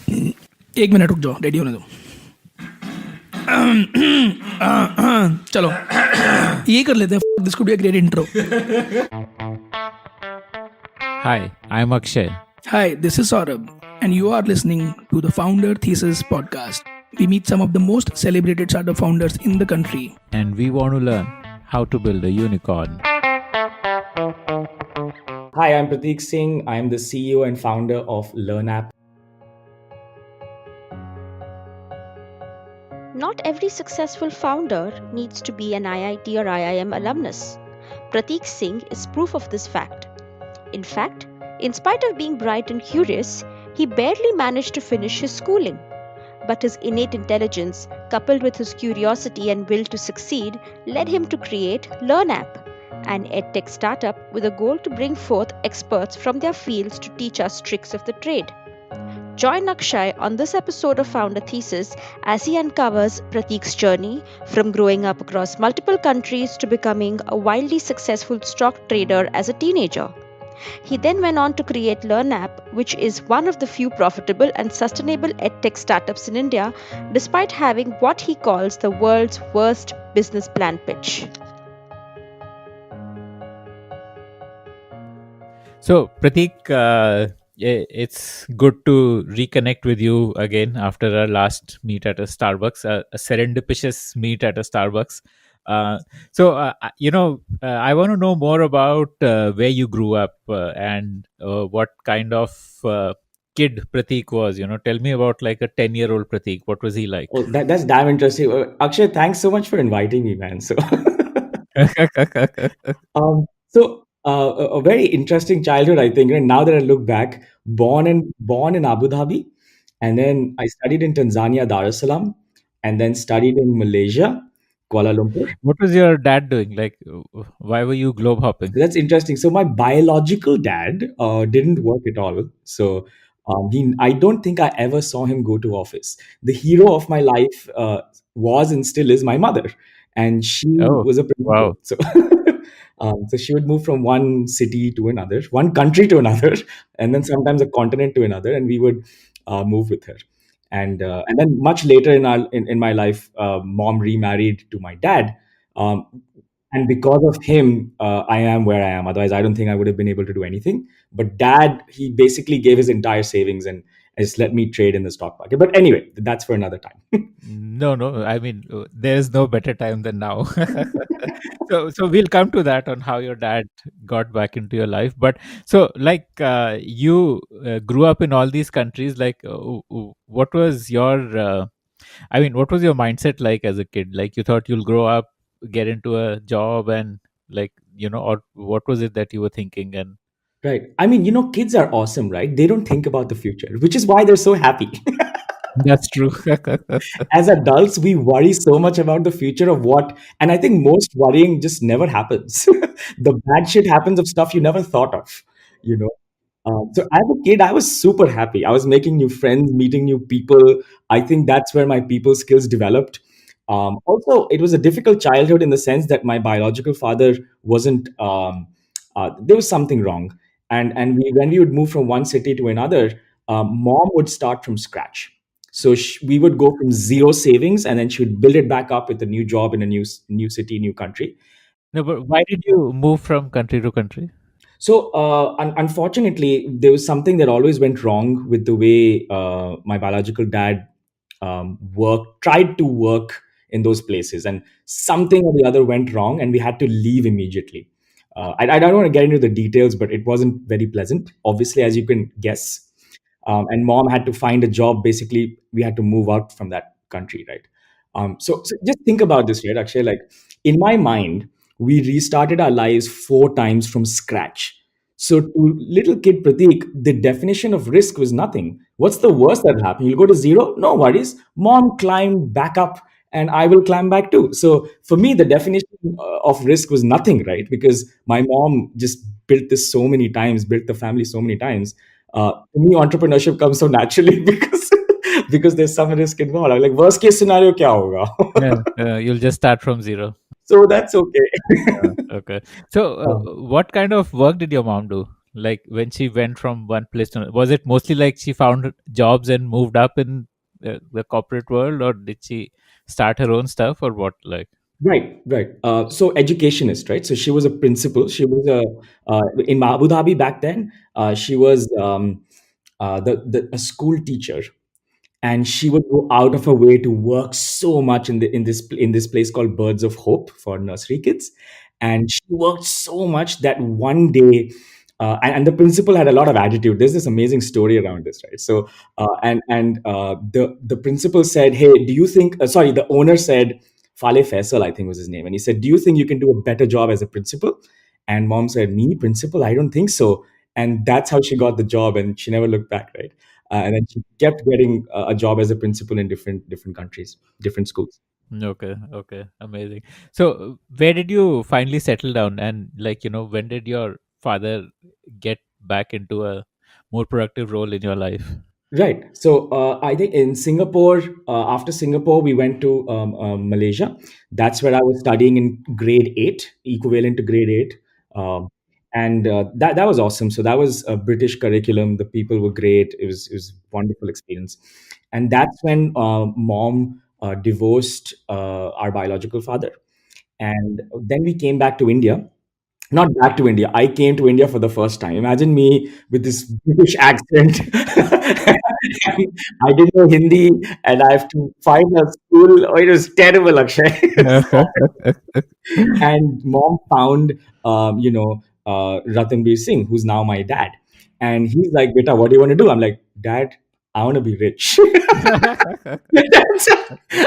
एक मिनट रुक जाओ, रेडी होने दो. चलो ये कर लेते हैं. This could be a great intro. Hi, I'm Akshay. Hi, this is Saurabh, and you are listening to the Founder Thesis podcast. We meet some of the most celebrated startup founders in the country. And we want to learn how to build a unicorn. Hi, I'm Prateek Singh. I'm the CEO and founder of LearnApp. Not every successful founder needs to be an IIT or IIM alumnus. Prateek Singh is proof of this fact. In fact, in spite of being bright and curious, he barely managed to finish his schooling. But his innate intelligence, coupled with his curiosity and will to succeed, led him to create LearnApp, an edtech startup with a goal to bring forth experts from their fields to teach us tricks of the trade. Join Akshay on this episode of Founder Thesis as he uncovers Prateek's journey from growing up across multiple countries to becoming a wildly successful stock trader as a teenager. He then went on to create LearnApp, which is one of the few profitable and sustainable edtech startups in India, despite having what he calls the world's worst business plan pitch. So, Prateek, it's good to reconnect with you again after our last meet at a Starbucks, a serendipitous meet at a Starbucks. I want to know more about where you grew up and what kind of kid Prateek was. Tell me about like a 10-year-old Prateek. What was he like? Oh, that's damn interesting. Akshay, thanks so much for inviting me, man. So, a very interesting childhood, I think. And now that I look back, born in Abu Dhabi, and then I studied in Tanzania, Dar es Salaam, and then studied in Malaysia, Kuala Lumpur. What was your dad doing? Like, why were you globe hopping? That's interesting. So my biological dad didn't work at all. So I don't think I ever saw him go to office. The hero of my life was and still is my mother, and she Oh, was a principal. wow. So, so she would move from one city to another, one country to another, and then sometimes a continent to another, and we would move with her. And then much later in my life, mom remarried to my dad. Um, and because of him, I am where I am. Otherwise, I don't think I would have been able to do anything. But dad, he basically gave his entire savings and just let me trade in the stock market. But anyway, that's for another time. No. I mean, there's no better time than now. So we'll come to that on how your dad got back into your life. But so, like, you grew up in all these countries. Like, what was your, what was your mindset like as a kid? Like, you thought you'll grow up, get into a job, and like, or what was it that you were thinking? And Right. I mean, kids are awesome, right? They don't think about the future, which is why they're so happy. that's true. As adults, we worry so much about the future of what, and I think most worrying just never happens. The bad shit happens of stuff you never thought of, you know. So as a kid, I was super happy. I was making new friends, meeting new people. I think that's where my people skills developed. Also, it was a difficult childhood in the sense that my biological father wasn't. There was something wrong, and when we would move from one city to another, mom would start from scratch. So we would go from zero savings, and then she would build it back up with a new job in a new city, new country. No, but why did you move from country to country? So, unfortunately, there was something that always went wrong with the way my biological dad tried to work in those places, and something or the other went wrong, and we had to leave immediately. I don't want to get into the details, but it wasn't very pleasant, obviously, as you can guess. And mom had to find a job. Basically, we had to move out from that country, right? So just think about this, right? Actually, like in my mind, we restarted our lives 4 times from scratch. So to little kid Prateek, the definition of risk was nothing. What's the worst that happened? You'll go to zero? No worries. Mom climbed back up and I will climb back too. So for me, the definition of risk was nothing, right? Because my mom just built this so many times, built the family so many times. To me, entrepreneurship comes so naturally because there's some risk involved. I'm like, worst case scenario, kya hoga? You'll just start from zero. So that's okay. Okay. So, what kind of work did your mom do? Like when she went from one place to another, was it mostly like she found jobs and moved up in the corporate world, or did she start her own stuff, or what? Like, Right, right. So educationist, right? So she was a principal. She was a in Abu Dhabi back then. She was a school teacher, and she would go out of her way to work so much in this place called Birds of Hope for nursery kids. And she worked so much that one day, and the principal had a lot of attitude. There's this amazing story around this, right? So the principal said, "Hey, do you think?" Sorry, the owner said, Fale Faisal, I think was his name, and he said, "Do you think you can do a better job as a principal?" And mom said, "Me, principal? I don't think so." And that's how she got the job, and she never looked back, right? And then she kept getting a job as a principal in different countries, different schools. okay, okay, amazing. So, where did you finally settle down? And, like, when did your father get back into a more productive role in your life? Right. So I think in Singapore, after Singapore, we went to Malaysia. That's where I was studying in grade eight, equivalent to grade eight. Um, and that was awesome. So that was a British curriculum. The people were great. It was wonderful experience. And that's when mom divorced our biological father. And then we came back to India, not back to India. I came to India for the first time. Imagine me with this British accent. I didn't know Hindi, and I have to find a school. Oh, it was terrible, Akshay. It was awful. And mom found, Ratanbir Singh, who's now my dad. And he's like, "Beta, what do you want to do?" I'm like, "Dad, I want to be rich."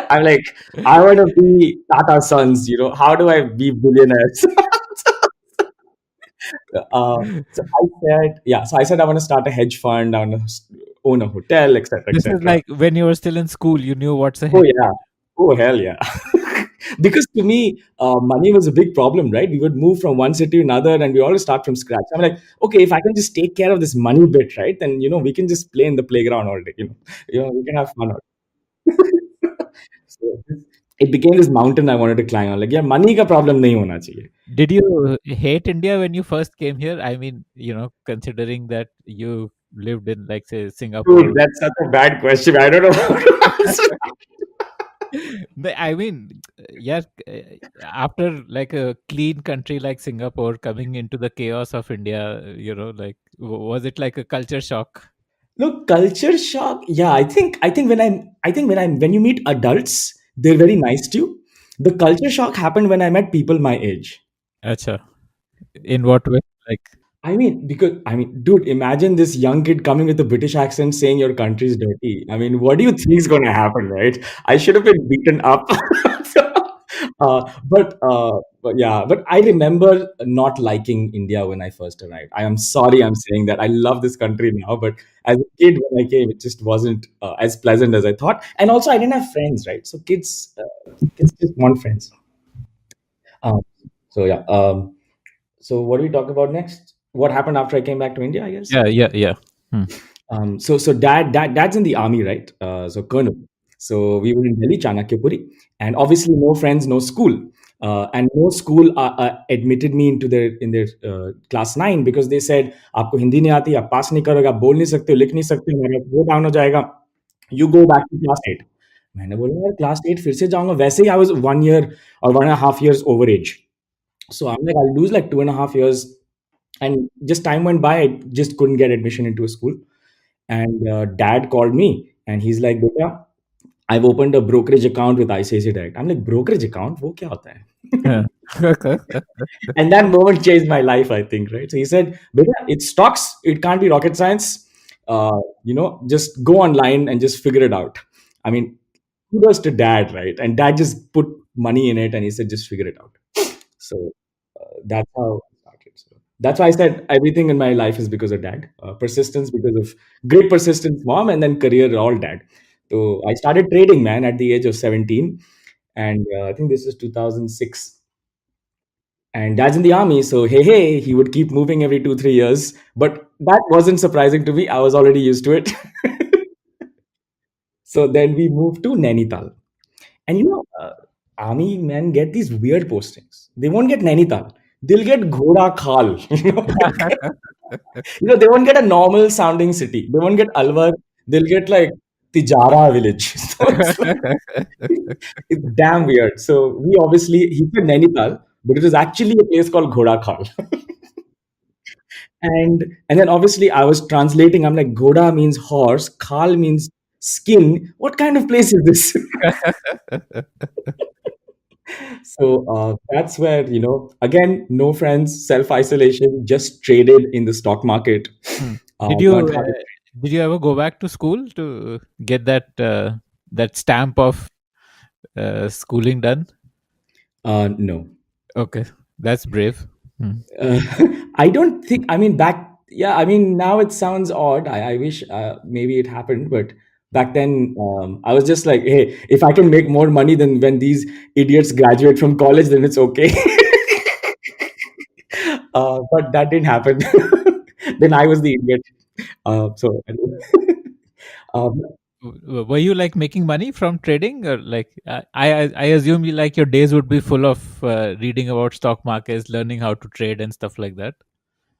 I'm like, "I want to be Tata Sons. How do I be billionaires?" So I said I want to start a hedge fund, I want to own a hotel, etc., This is etc. like when you were still in school, you knew what's a Oh hedge yeah, oh hell yeah. Because to me, money was a big problem, right? We would move from one city to another, and we always start from scratch. I'm like, okay, if I can just take care of this money bit, right, then we can just play in the playground all day. We can have fun. So it became this mountain I wanted to climb on. Like, yeah, money ka problem nahi hona chahiye. Did you hate India when you first came here? I mean, considering that you lived in, like, say, Dude, Singapore. that's such a bad question. I don't know how to answer. I mean, yeah, after like a clean country like Singapore coming into the chaos of India, like, was it like a culture shock? No, culture shock. Yeah, I think when you meet adults, they're very nice to you. The culture shock happened when I met people my age. Acha. In what way? Like, Dude, imagine this young kid coming with a British accent saying your country is dirty. I mean, what do you think is going to happen, right? I should have been beaten up. But yeah, but I remember not liking India when I first arrived. I am sorry I'm saying that. I love this country now, but as a kid when I came, it just wasn't as pleasant as I thought. And also, I didn't have friends, right? So kids just want friends. Um, so yeah. So what do we talk about next? What happened after I came back to India? I guess. yeah, yeah, yeah. Hmm. So dad's in the army, right? So colonel. So we were in Delhi, Chanakyapuri, and obviously no friends, no school, and no school admitted me into their class 9 because they said आपको हिंदी नहीं आती, आप पास नहीं करोगे, आप बोल नहीं सकते हो, लिख नहीं सकते हो, मेरा वो डाउन हो जाएगा. You go back to class 8. मैंने बोला यार क्लास 8 फिर से जाऊंगा. वैसे ही I was 1 year or 1.5 years over age. So I'm like, I'll lose like 2.5 years. And just time went by, I just couldn't get admission into a school. And dad called me and he's like, Beta, I've opened a brokerage account with ICICI Direct. I'm like, brokerage account? Wo kya hota hai? And that moment changed my life, I think, right? So he said, Beta, it's stocks. It can't be rocket science. Just go online and just figure it out. I mean, kudos to dad, right? And dad just put money in it and he said, just figure it out. So that's how I started. So that's why I said everything in my life is because of dad. Persistence because of great persistence, mom, and then career all dad. So I started trading, man, at the age of 17, and I think this is 2006. And dad's in the army, so hey, he would keep moving every 2 3 years. But that wasn't surprising to me. I was already used to it. So then we moved to Nainital. And army men get these weird postings. They won't get Nainital. They'll get Ghoda Khal. They won't get a normal sounding city. They won't get Alwar. They'll get like Tijara village. So it's damn weird. So we obviously, he said Nainital, but it was actually a place called Ghoda Khal. And then obviously I was translating. I'm like, Ghoda means horse, Khal means skin. What kind of place is this? So that's where, again, no friends, self isolation, just traded in the stock market. Hmm. Did you Learned how to. did you ever go back to school to get that stamp of schooling done? No. Okay, that's brave. Hmm. Uh, I don't think, I mean, yeah, I mean, now it sounds odd. I wish maybe it happened, but back then I was just like, hey, if I can make more money than when these idiots graduate from college, then it's okay. But that didn't happen. Then I was the idiot. So, um, Were you like making money from trading, or like I assume you like your days would be full of reading about stock markets, learning how to trade and stuff like that.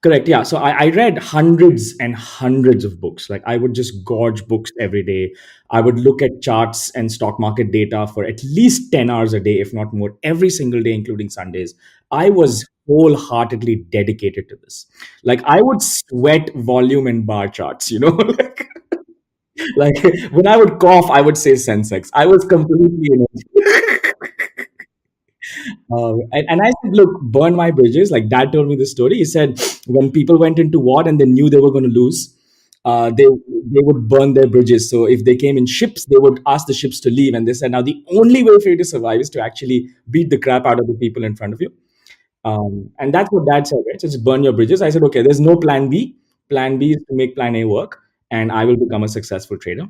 correct. Yeah. So I read hundreds and hundreds of books. Like I would just gorge books every day. I would look at charts and stock market data for at least 10 hours a day, if not more, every single day, including Sundays. I was wholeheartedly dedicated to this. Like I would sweat volume and bar charts, like when I would cough, I would say Sensex. I was completely in it. And I said, look, burn my bridges. Like dad told me the story. He said when people went into war and they knew they were going to lose, they would burn their bridges. So if they came in ships, they would ask the ships to leave. And they said, now the only way for you to survive is to actually beat the crap out of the people in front of you. And that's what dad said, right? So just burn your bridges. I said, okay, there's no plan B. Plan B is to make plan A work, and I will become a successful trader.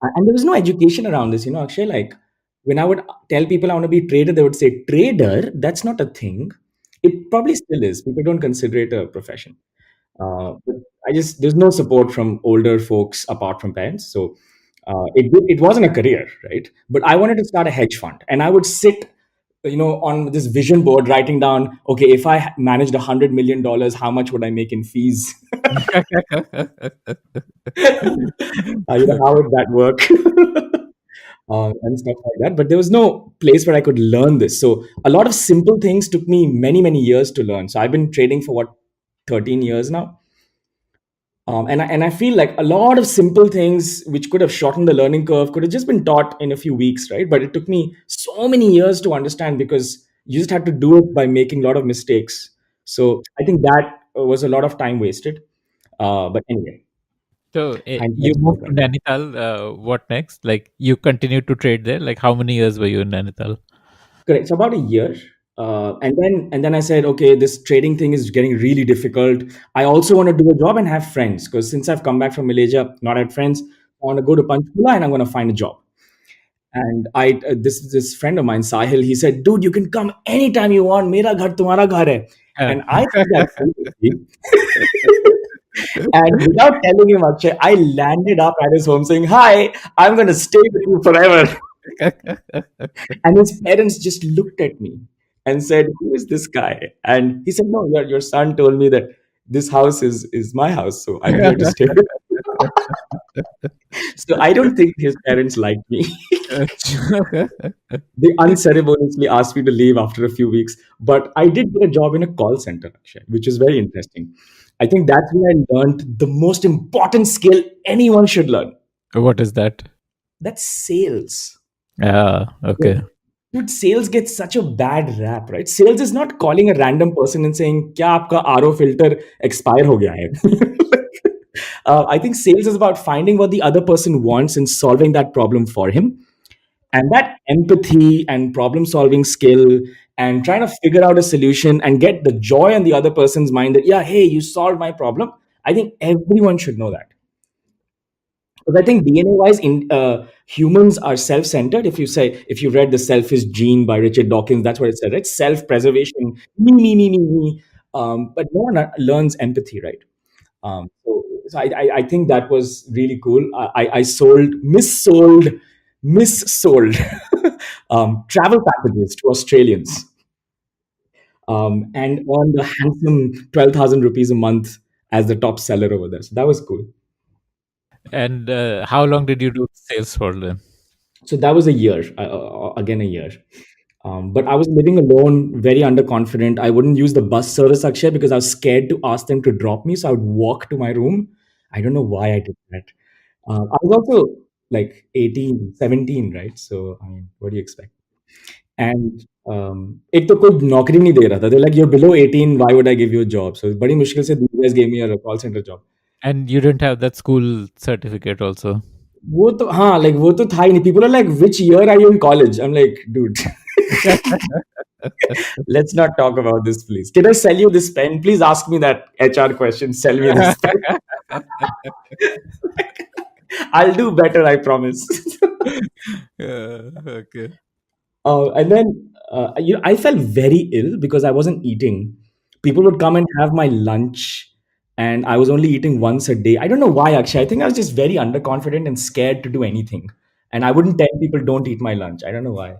And there was no education around this, Akshay. Like when I would tell people I want to be a trader, they would say, trader, that's not a thing. It probably still is. People don't consider it a profession. But there's no support from older folks apart from parents. So it wasn't a career, right? But I wanted to start a hedge fund, and I would sit, on this vision board writing down, okay, if I managed $100 million, how much would I make in fees? How would that work? And stuff like that. But there was no place where I could learn this. So a lot of simple things took me many, many years to learn. So I've been trading for 13 years now. And I feel like a lot of simple things which could have shortened the learning curve could have just been taught in a few weeks, right? But it took me so many years to understand because you just had to do it by making a lot of mistakes. So I think that was a lot of time wasted. But anyway, So you hindsight's moved to 2020. Nainital. What next? Like you continued to trade there. Like how many years were you in Nainital? Correct. So about a year. And then I said, okay, this trading thing is getting really difficult. I also want to do a job and have friends because since I've come back from Malaysia, not had friends, I want to go to Panchkula and I'm going to find a job. And this friend of mine, Sahil, he said, dude, you can come anytime you want. Mera ghar tumhara ghar hai. Yeah. And I think that's and without telling him, Akshay, I landed up at his home saying, hi, I'm going to stay with you forever. And his parents just looked at me and said, who is this guy? And he said, no, your son told me that this house is my house. So I'm here to stay. So I don't think his parents liked me. They unceremoniously asked me to leave after a few weeks. But I did get a job in a call center, Akshay, which is very interesting. I think that's where I learned the most important skill anyone should learn. What is that? That's sales. Okay. Dude, sales gets such a bad rap, right? Sales is not calling a random person and saying, "Kya aapka RO filter expire ho gaya hai?" I think sales is about finding what the other person wants and solving that problem for him. And that empathy and problem solving skill and trying to figure out a solution and get the joy on the other person's mind that, yeah, hey, you solved my problem. I think everyone should know that. Because I think DNA wise, humans are self centered. If you read The Selfish Gene by Richard Dawkins, that's what it said, right? Self preservation, me, me. But no one learns empathy, right? So I think that was really cool. I missold travel packages to Australians. and earned a handsome 12,000 rupees a month as the top seller over there. So that was cool. And how long did you do sales for them? So that was a year, again a year. But I was living alone, very underconfident. I wouldn't use the bus service, Akshay, because I was scared to ask them to drop me. So I would walk to my room. I don't know why I did that. I was also like 18, 17, right? So, I mean, what do you expect? And एक तो कोई नौकरी नहीं दे रहा था. They're like, you're below 18, why would I give you a job? So बड़ी मुश्किल से these guys gave me a call center job. And you didn't have that school certificate also. वो तो हाँ, like वो तो था ही नहीं. People are like, which year are you in college? I'm like, dude, let's not talk about this, please. Can I sell you this pen? Please ask me that HR question. Sell me this pen. I'll do better, I promise. Okay. And then I felt very ill because I wasn't eating. People would come and have my lunch, and I was only eating once a day. I don't know why, actually. I think I was just very underconfident and scared to do anything. And I wouldn't tell people, don't eat my lunch. I don't know why.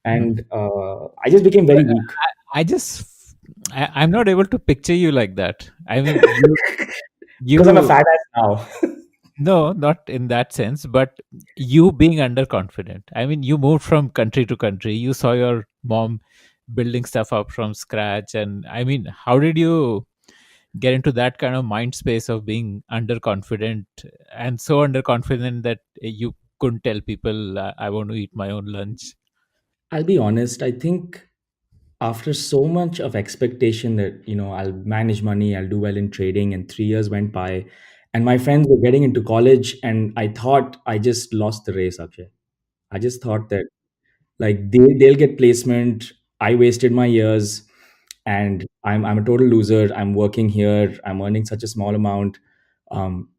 And I just became very But weak. I just I'm not able to picture you like that. I mean, Because I'm a you fat ass now. no, not in that sense, but you being underconfident. I mean, you moved from country to country. You saw your mom building stuff up from scratch, and I mean, how did you get into that kind of mind space of being underconfident and so underconfident that you couldn't tell people I want to eat my own lunch? I'll be honest. I think after so much of expectation that, I'll manage money, I'll do well in trading, and 3 years went by, and my friends were getting into college, and I thought I just lost the race, Akshay. I just thought that like they'll get placement. I wasted my years, and I'm a total loser. I'm working here. I'm earning such a small amount. Um,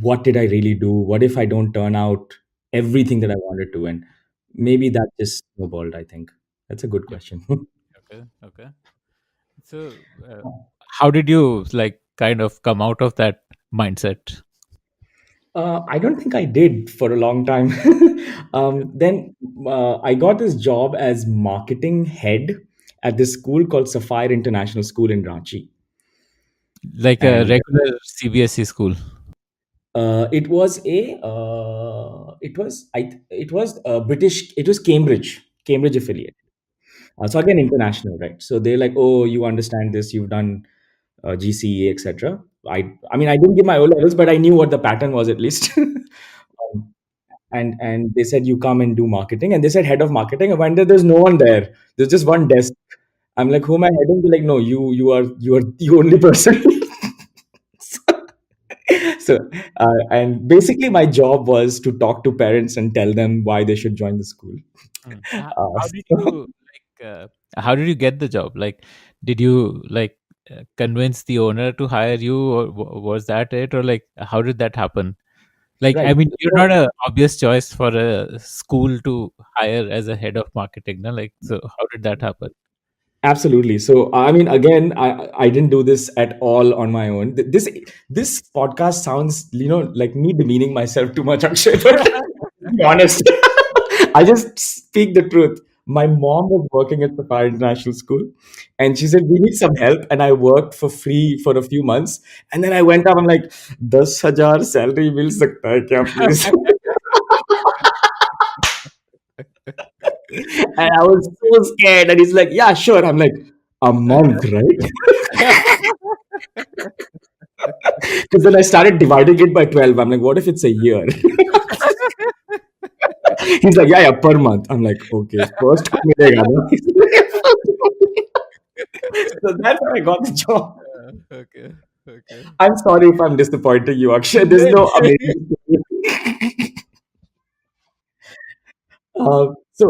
what did I really do? What if I don't turn out everything that I wanted to? And maybe that just snowballed. I think that's a good Yeah. question. Okay. Okay. So, how did you like kind of come out of that mindset? I don't think I did for a long time. Then I got this job as marketing head at this school called Sapphire International School in Ranchi. Like a And regular CBSE school? it was British. It was Cambridge affiliate. So again, international, right? So they're like, oh, you understand this, you've done GCE, etc. I mean, I didn't give my O levels, but I knew what the pattern was at least. And they said, you come and do marketing, and they said head of marketing. I went there, there's no one there. There's just one desk. I'm like, who am I heading? They're like, no, you are the only person. So and basically my job was to talk to parents and tell them why they should join the school. How did So you like? How did you get the job? Like, did you like convince the owner to hire you, or was that it, or like how did that happen? Like, I right. mean, you're not So a obvious choice for a school to hire as a head of marketing, no? Like, so how did that happen? absolutely. So I mean, again, I didn't do this at all on my own. This podcast sounds, like me demeaning myself too much, Akshay. But to be honest, I just speak the truth. My mom was working at the Fire International School, and she said, "We need some help." And I worked for free for a few months, and then I went up. I'm like, 10,000 salary मिल सकता है क्या, please? And I was so scared. And he's like, "Yeah, sure." I'm like, "A month, right?" Because then I started dividing it by 12. I'm like, "What if it's a year?" He's like, "Yeah, yeah, per month." I'm like, "Okay, first को मिलेगा ना?" So that's how I got the job. Okay, okay. I'm sorry if I'm disappointing you, Akshay. There's no amazing story. So,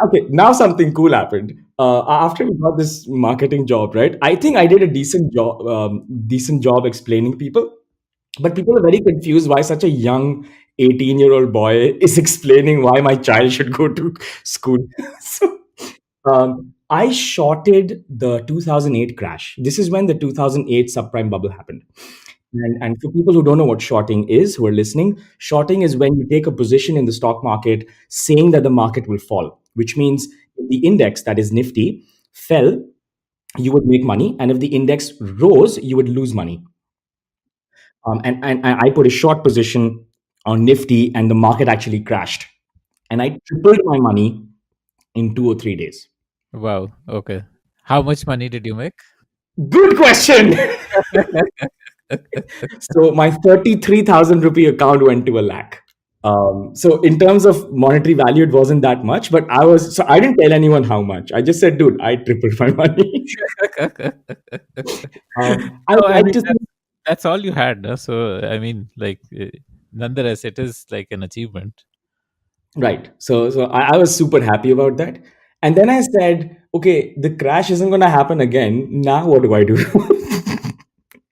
okay, now something cool happened. After we got this marketing job, right? I think I did a decent job explaining people. But people are very confused why such a young 18-year-old boy is explaining why my child should go to school. So I shorted the 2008 crash. This is when the 2008 subprime bubble happened. And for people who don't know what shorting is, who are listening, shorting is when you take a position in the stock market saying that the market will fall, which means the index, that is Nifty, fell. you would make money, and if the index rose, you would lose money. And I put a short position on Nifty, and the market actually crashed, and I tripled my money in 2 or 3 days. Wow. Okay. How much money did you make? Good question. So my 33,000 rupee account went to a lakh. So in terms of monetary value, it wasn't that much, but I didn't tell anyone how much. I just said, dude, I tripled my money. I No, I like mean to think, that's all you had. No? So I mean, like, nonetheless, it is like an achievement. right. So I was super happy about that. And then I said, okay, the crash isn't going to happen again. Now what do I do?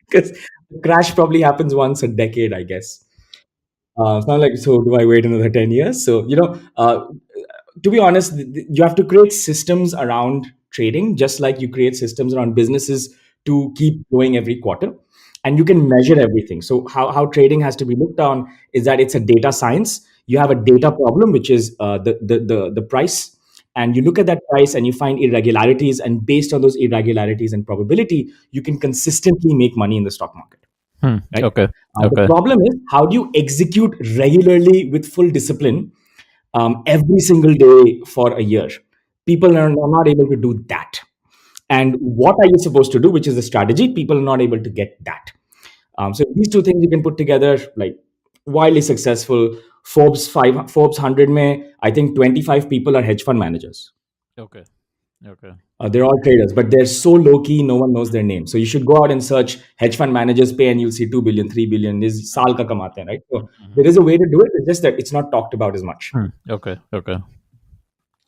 Because the crash probably happens once a decade, I guess. It's not like, so do I wait another 10 years? So, to be honest, you have to create systems around trading, just like you create systems around businesses to keep growing every quarter. And you can measure everything. So, how trading has to be looked on is that it's a data science. You have a data problem, which is the price. And you look at that price and you find irregularities. And based on those irregularities and probability, you can consistently make money in the stock market. Right? Okay. The Okay. problem is, how do you execute regularly with full discipline every single day for a year? People are not able to do that. And what are you supposed to do, which is the strategy? People are not able to get that. So these two things you can put together, like wildly successful. Forbes 100 mein, I think 25 people are hedge fund managers. Okay. Okay. They're all traders, but they're so low key, no one knows their name. So you should go out and search hedge fund managers pay, and you'll see 2 billion, 3 billion is saal ka kamate hain, right? So there is a way to do it. It's just that it's not talked about as much. Okay. Okay.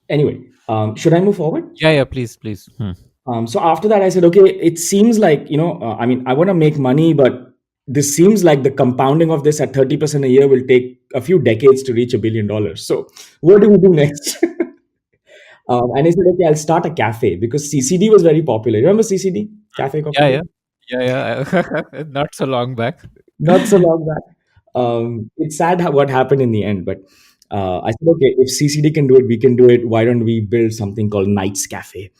Anyway, should I move forward? Yeah. Yeah. Please. Please. So after that, I said, okay, it seems like, I mean, I want to make money, but this seems like the compounding of this at 30% a year will take a few decades to reach $1 billion. So what do we do next? And I said, okay, I'll start a cafe, because CCD was very popular. Remember CCD? Cafe Coffee Yeah. Day? Yeah. Yeah. Not so long back. Not so long back. It's sad what happened in the end, but I said, okay, if CCD can do it, we can do it. Why don't we build something called Knights Cafe?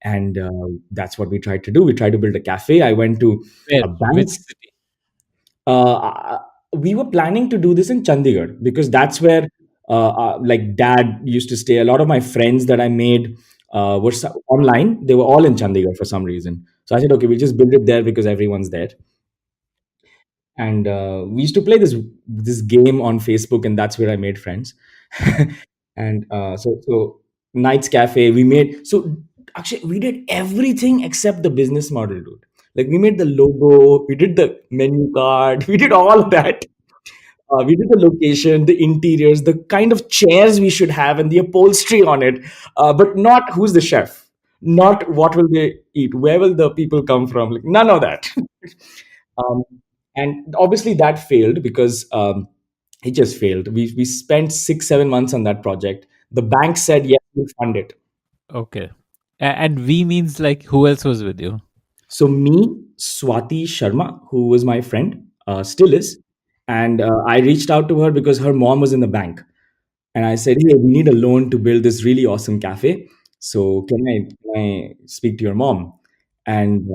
And that's what we tried to do. We tried to build a cafe. I went to Where? a Which bank. city? We were planning to do this in Chandigarh, because that's where like dad used to stay. A lot of my friends that I made were online. They were all in Chandigarh for some reason. So I said, okay, we'll just build it there because everyone's there. And we used to play this game on Facebook, and that's where I made friends. And so Nights Cafe, we made, so actually we did everything except the business model, dude. Like, we made the logo, we did the menu card, we did all of that. We did the location, the interiors, the kind of chairs we should have, and the upholstery on it, but not who's the chef, not what will they eat, where will the people come from, like none of that. um, and obviously that failed, because it just failed. We spent 6 7 months on that project. The bank said yes, we'll fund it. Okay. And we means like who else was with you? So me, Swati Sharma, who was my friend, still is, and I reached out to her because her mom was in the bank, and I said, "Hey, we need a loan to build this really awesome cafe. So can I speak to your mom?" And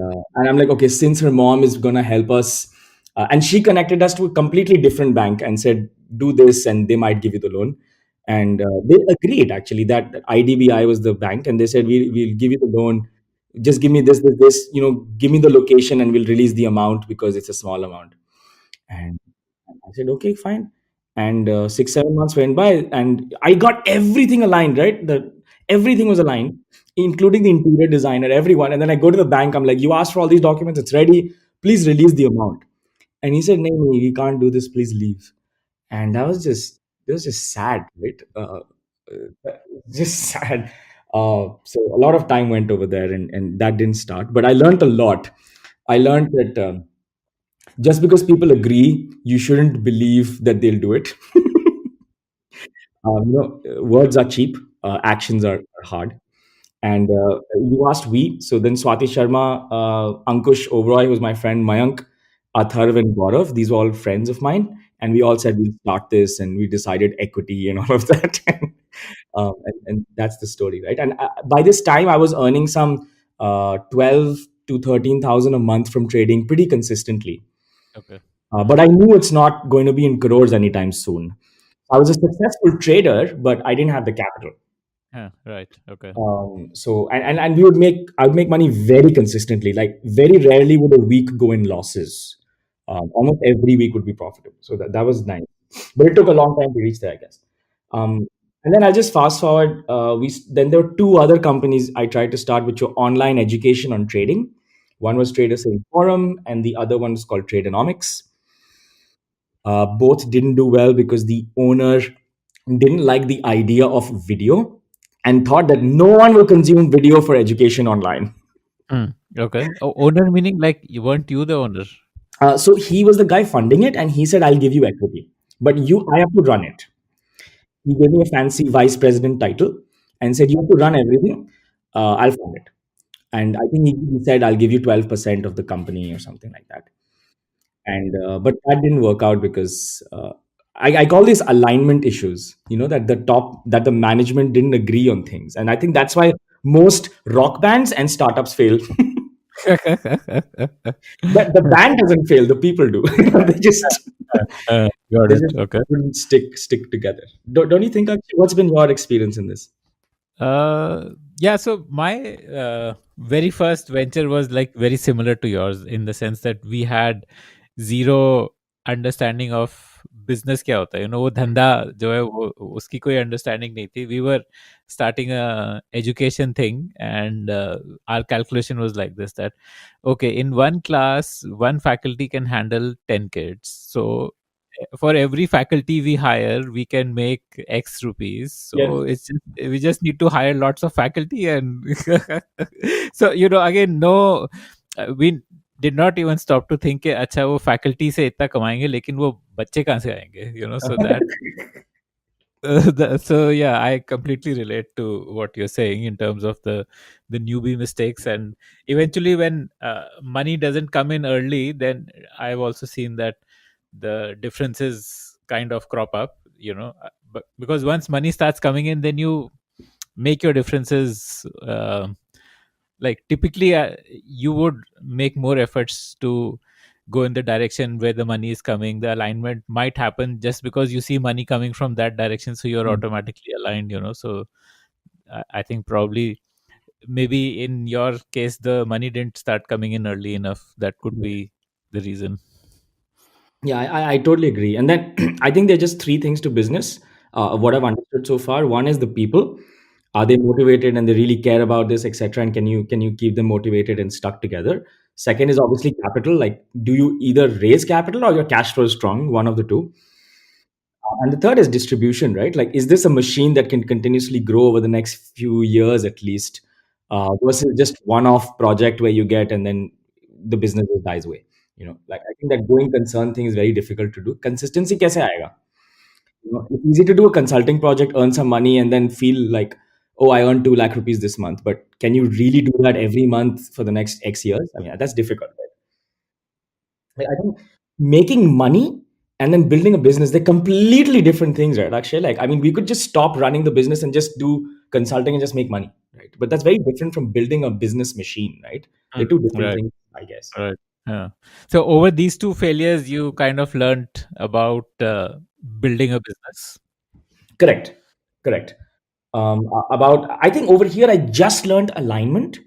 I'm like, "Okay, since her mom is gonna help us," and she connected us to a completely different bank and said, "Do this, and they might give you the loan." And they agreed, actually, that IDBI was the bank, and they said, "We'll give you the loan. Just give me this. Give me the location, and we'll release the amount because it's a small amount." And I said, okay, fine. And 6 7 months went by, and I got everything aligned, right? Everything was aligned, including the interior designer, everyone. And then I go to the bank. I'm like, you asked for all these documents. It's ready. Please release the amount. And he said, no, no, we can't do this. Please leave. And it was just sad, right? Just sad. So a lot of time went over there, and that didn't start. But I learned a lot. I learned that. Just because people agree, you shouldn't believe that they'll do it. Words are cheap, actions are hard. And you asked we, so then Swati Sharma, Ankush Oberoi, who's my friend, Mayank, Atharv, and Gaurav, these were all friends of mine. And we all said we'll start this, and we decided equity and all of that. And that's the story, right? And by this time, I was earning some. 12 to 13,000 a month from trading pretty consistently. Okay. But I knew it's not going to be in crores anytime soon. I was a successful trader, but I didn't have the capital. Yeah, right. Okay. So and we would make I would make money very consistently. Like very rarely would a week go in losses. Almost every week would be profitable. So that was nice. But it took a long time to reach there, I guess. Um, and then I'll just fast forward. Then there were two other companies I tried to start, which were online education on trading. One was Trader Sales Forum, and the other one was called Tradeonomics. Both didn't do well because the owner didn't like the idea of video and thought that no one will consume video for education online. Hmm. Okay. Oh, owner meaning like you weren't you the owner? So he was the guy funding it, and he said, "I'll give you equity, but I have to run it." He gave me a fancy vice president title and said, "You have to run everything. I'll fund it." And I think he said, "I'll give you 12% of the company or something like that." And but that didn't work out because I call these alignment issues. You know that the management didn't agree on things, and I think that's why most rock bands and startups fail. The band doesn't fail; the people do. they just Got they it. just Okay. couldn't stick together. Don't you think? Akshay, what's been your experience in this? Yeah, so my very first venture was like very similar to yours in the sense that we had zero understanding of business क्या होता है वो धंधा जो है वो उसकी कोई understanding नहीं थी. We were starting a education thing, and our calculation was like this, that okay, in one class one faculty can handle 10 kids, so for every faculty we hire we can make X rupees. Yes. So we just need to hire lots of faculty, and so again, no, we did not even stop to think कि अच्छा वो faculty से इतना कमाएंगे लेकिन वो बच्चे कहाँ से आएंगे, so that so yeah, I completely relate to what you're saying in terms of the newbie mistakes. And eventually when money doesn't come in early, then I've also seen that the differences kind of crop up, but because once money starts coming in, then you make your differences, like typically you would make more efforts to go in the direction where the money is coming. The alignment might happen just because you see money coming from that direction, so you're automatically aligned, so I think probably maybe in your case the money didn't start coming in early enough. That could be the reason. Yeah, I totally agree. And then I think there are just three things to business. What I've understood so far, one is the people. Are they motivated and they really care about this, etc.? And can you keep them motivated and stuck together? Second is obviously capital. Like, do you either raise capital or your cash flow is strong? One of the two. And the third is distribution, right? Like, is this a machine that can continuously grow over the next few years at least, versus just one-off project where you get and then the business just dies away? Like I think that going concern thing is very difficult to do. Consistency kaise aayega? It's easy to do a consulting project, earn some money, and then feel like, oh, I earned 2 lakh rupees this month. But can you really do that every month for the next X years? I mean, that's difficult. Right? Like, I think making money and then building a business, they're completely different things, right? Actually, like, I mean, we could just stop running the business and just do consulting and just make money, right? But that's very different from building a business machine, right? They're two different Right. things, I guess. Right. Yeah. So over these two failures, you kind of learned about building a business. Correct. Correct. About, I think over here, I just learned alignment,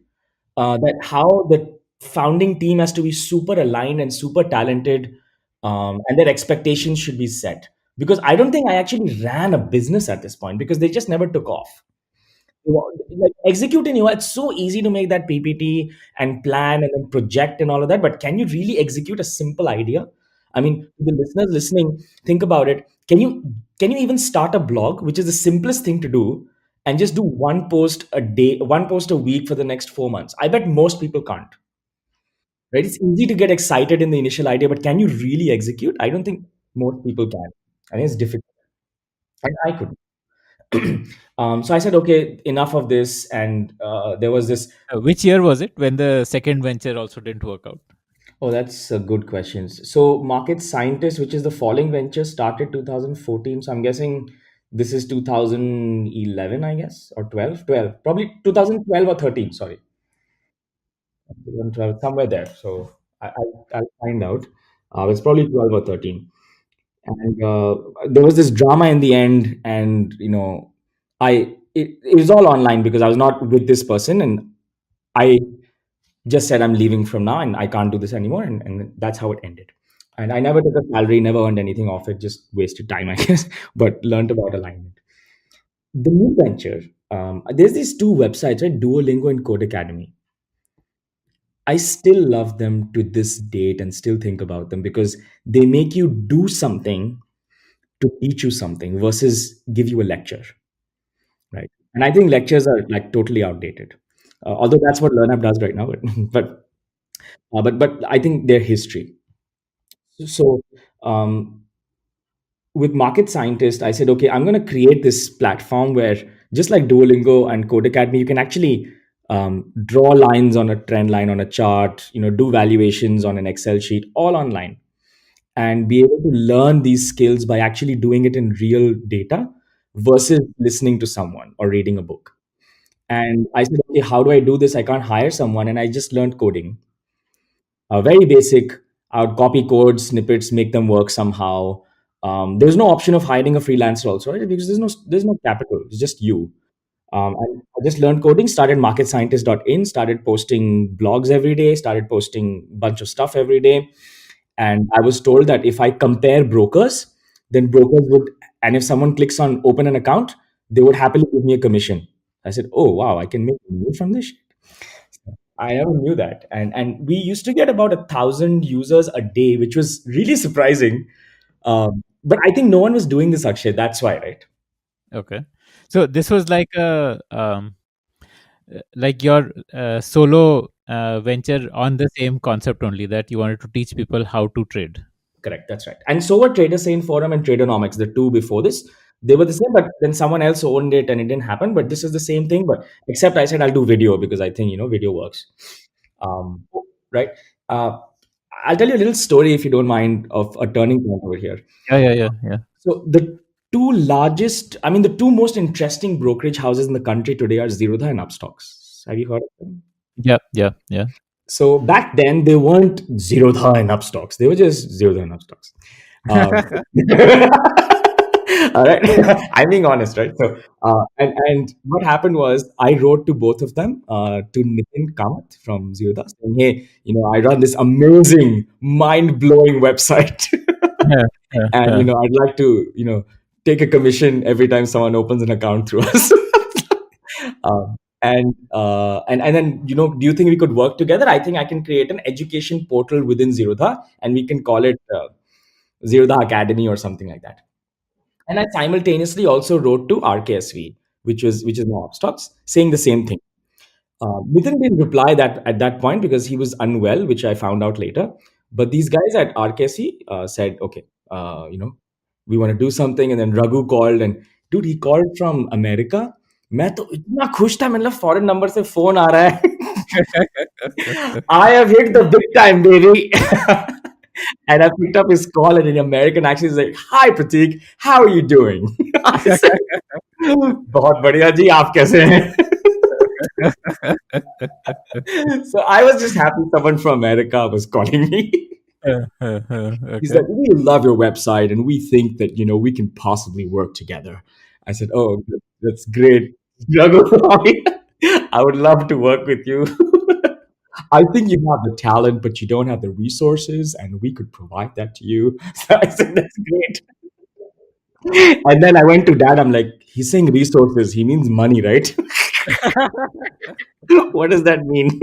that how the founding team has to be super aligned and super talented, and their expectations should be set. Because I don't think I actually ran a business at this point because they just never took off. Like executing, it's so easy to make that PPT and plan and then project and all of that, but can you really execute a simple idea? I mean, to the listeners listening, think about it. Can you even start a blog, which is the simplest thing to do, and just do one post a day, one post a week for the next 4 months? I bet most people can't. Right? It's easy to get excited in the initial idea, but can you really execute? I don't think most people can. I think it's difficult, and I couldn't. So I said, okay, enough of this. And there was this. Which year was it when the second venture also didn't work out? Oh, that's a good question. So Market Scientist, which is the falling venture, started 2014. So I'm guessing this is 2011, I guess, or 12, 12, probably 2012 or 13. Sorry. 2012, somewhere there. So I'll find out. It's probably 12 or 13. And there was this drama in the end, and it was all online because I was not with this person, and I just said I'm leaving from now, and I can't do this anymore, and that's how it ended. And I never took a salary, never earned anything off it, just wasted time, I guess, but learned about alignment. The new venture, there's these two websites, right? Duolingo and Code Academy. I still love them to this date and still think about them because they make you do something to teach you something versus give you a lecture, right? And I think lectures are like totally outdated. Although that's what LearnApp does right now, but but I think their history. So with market scientist, I said, okay, I'm going to create this platform where just like Duolingo and Code Academy, you can actually draw lines on a trend line on a chart, do valuations on an Excel sheet, all online, and be able to learn these skills by actually doing it in real data versus listening to someone or reading a book. And I said, okay, how do I do this? I can't hire someone. And I just learned coding, very basic. I would copy code snippets, make them work somehow. There's no option of hiring a freelancer also, right? Because there's no capital. It's just you. And I just learned coding, started marketscientist.in, started posting blogs every day, started posting a bunch of stuff every day. And I was told that if I compare brokers, then brokers would, and if someone clicks on open an account, they would happily give me a commission. I said, oh, wow, I can make money from this. I never knew that. And we used to get about 1,000 users a day, which was really surprising. But I think no one was doing this, Akshay. That's why, right? Okay. So this was like your solo venture on the same concept only, that you wanted to teach people how to trade. Correct. That's right. And so were Trader Sane Forum and Tradernomics, the two before this. They were the same, but then someone else owned it and it didn't happen. But this is the same thing. But except I said I'll do video because I think, video works. Um, right. Uh, I'll tell you a little story if you don't mind of a turning point over here. Yeah. So the two most interesting brokerage houses in the country today are Zerodha and Upstocks. Have you heard of them? Yeah. So back then they weren't Zerodha and Upstocks. They were just Zerodha and Upstocks. All right, I'm being honest, right? So, and what happened was I wrote to both of them, to Nitin Kamath from Zerodha, saying, "Hey, I run this amazing, mind-blowing website, and Yeah. I'd like to, take a commission every time someone opens an account through us." And then do you think we could work together? I think I can create an education portal within Zerodha, and we can call it Zerodha Academy or something like that. And I simultaneously also wrote to RKSV, which is now Upstocks, saying the same thing. Nitin didn't reply that at that point because he was unwell, which I found out later. But these guys at RKC said, okay, we want to do something. And then Raghu called, and dude, he called from America. मैं तो इतना खुश था, मतलब foreign number से phone आ रहा है. I have hit the big time, baby. And I picked up his call, and in American accent, he's like, "Hi, Prateek, how are you doing?" I said, "बहुत बढ़िया जी, आप कैसे हैं?" So I was just happy someone from America was calling me. He's Okay. like, "We love your website, and we think that we can possibly work together." I said, "Oh, that's great, Jago. I would love to work with you. I think you have the talent, but you don't have the resources, and we could provide that to you." So I said, "That's great." And then I went to dad. I'm like, "He's saying resources. He means money, right?" What does that mean?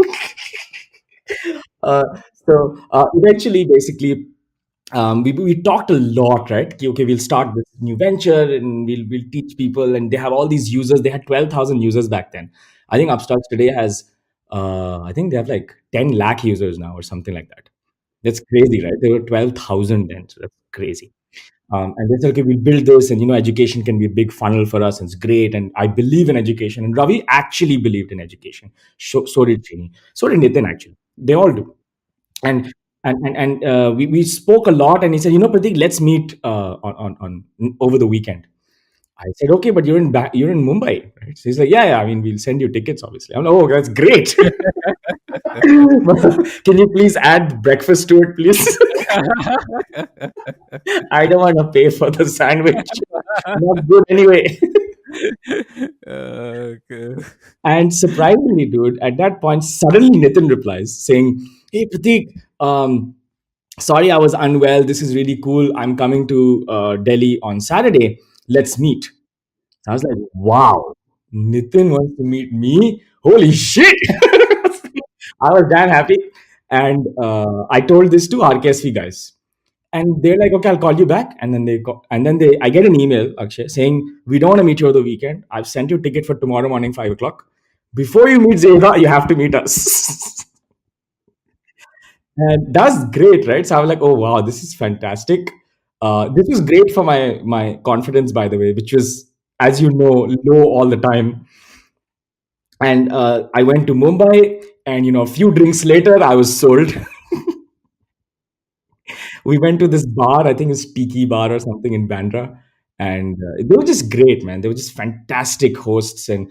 uh, so eventually, basically, we talked a lot, right? Okay, we'll start this new venture and we'll teach people, and they have all these users. They had 12,000 users back then. I think Upstocks today has, I think they have like 10 lakh users now or something like that. That's crazy, right? There were 12,000 then, so that's crazy. And they said, okay, we'll build this, and education can be a big funnel for us. And it's great, and I believe in education. And Ravi actually believed in education. So did Genie. So did Nitin. Actually, they all do. And we spoke a lot. And he said, Pratik, let's meet on over the weekend. I said, okay, but you're in Mumbai, right? So he's like, yeah, yeah. I mean, we'll send you tickets, obviously. I'm like, oh, that's great. Can you please add breakfast to it, please? I don't want to pay for the sandwich. Not good anyway. Okay. And surprisingly, dude, at that point, suddenly Nitin replies saying, hey, Prateek, sorry, I was unwell. This is really cool. I'm coming to Delhi on Saturday. Let's meet. I was like, wow, Nitin wants to meet me. Holy shit. I was damn happy. And I told this to RKSV guys. And they're like, okay, I'll call you back. And then I get an email, Akshay, saying, we don't want to meet you over the weekend. I've sent you a ticket for tomorrow morning, 5 o'clock. Before you meet Zeva, you have to meet us. And that's great, right? So I was like, oh wow, this is fantastic. This was great for my confidence, by the way, which was, as you know, low all the time. And I went to Mumbai, and a few drinks later, I was sold. We went to this bar, I think it's Tiki Bar or something in Bandra, and they were just great, man. They were just fantastic hosts, and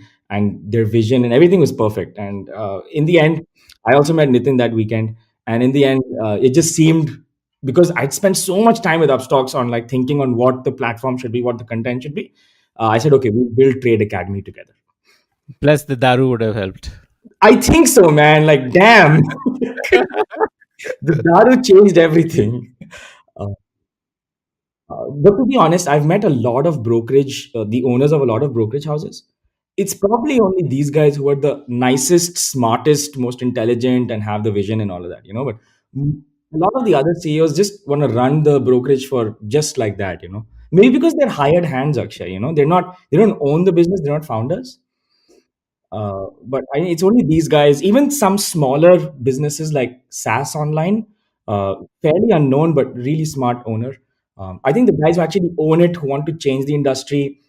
their vision and everything was perfect. And in the end, I also met Nitin that weekend, and in the end, it just seemed, because I'd spent so much time with Upstocks on like thinking on what the platform should be, what the content should be. I said, okay, we'll build Trade Academy together. Plus, the daru would have helped. I think so, man. Like, damn, the Daru changed everything. Uh, but to be honest, I've met a lot of the owners of a lot of brokerage houses. It's probably only these guys who are the nicest, smartest, most intelligent, and have the vision and all of that. But mm, a lot of the other CEOs just want to run the brokerage for just like that. Maybe because they're hired hands, Akshay. They don't own the business, they're not founders. But I mean, it's only these guys, even some smaller businesses like SaaS Online, fairly unknown but really smart owner. I think the guys who actually own it, who want to change the industry,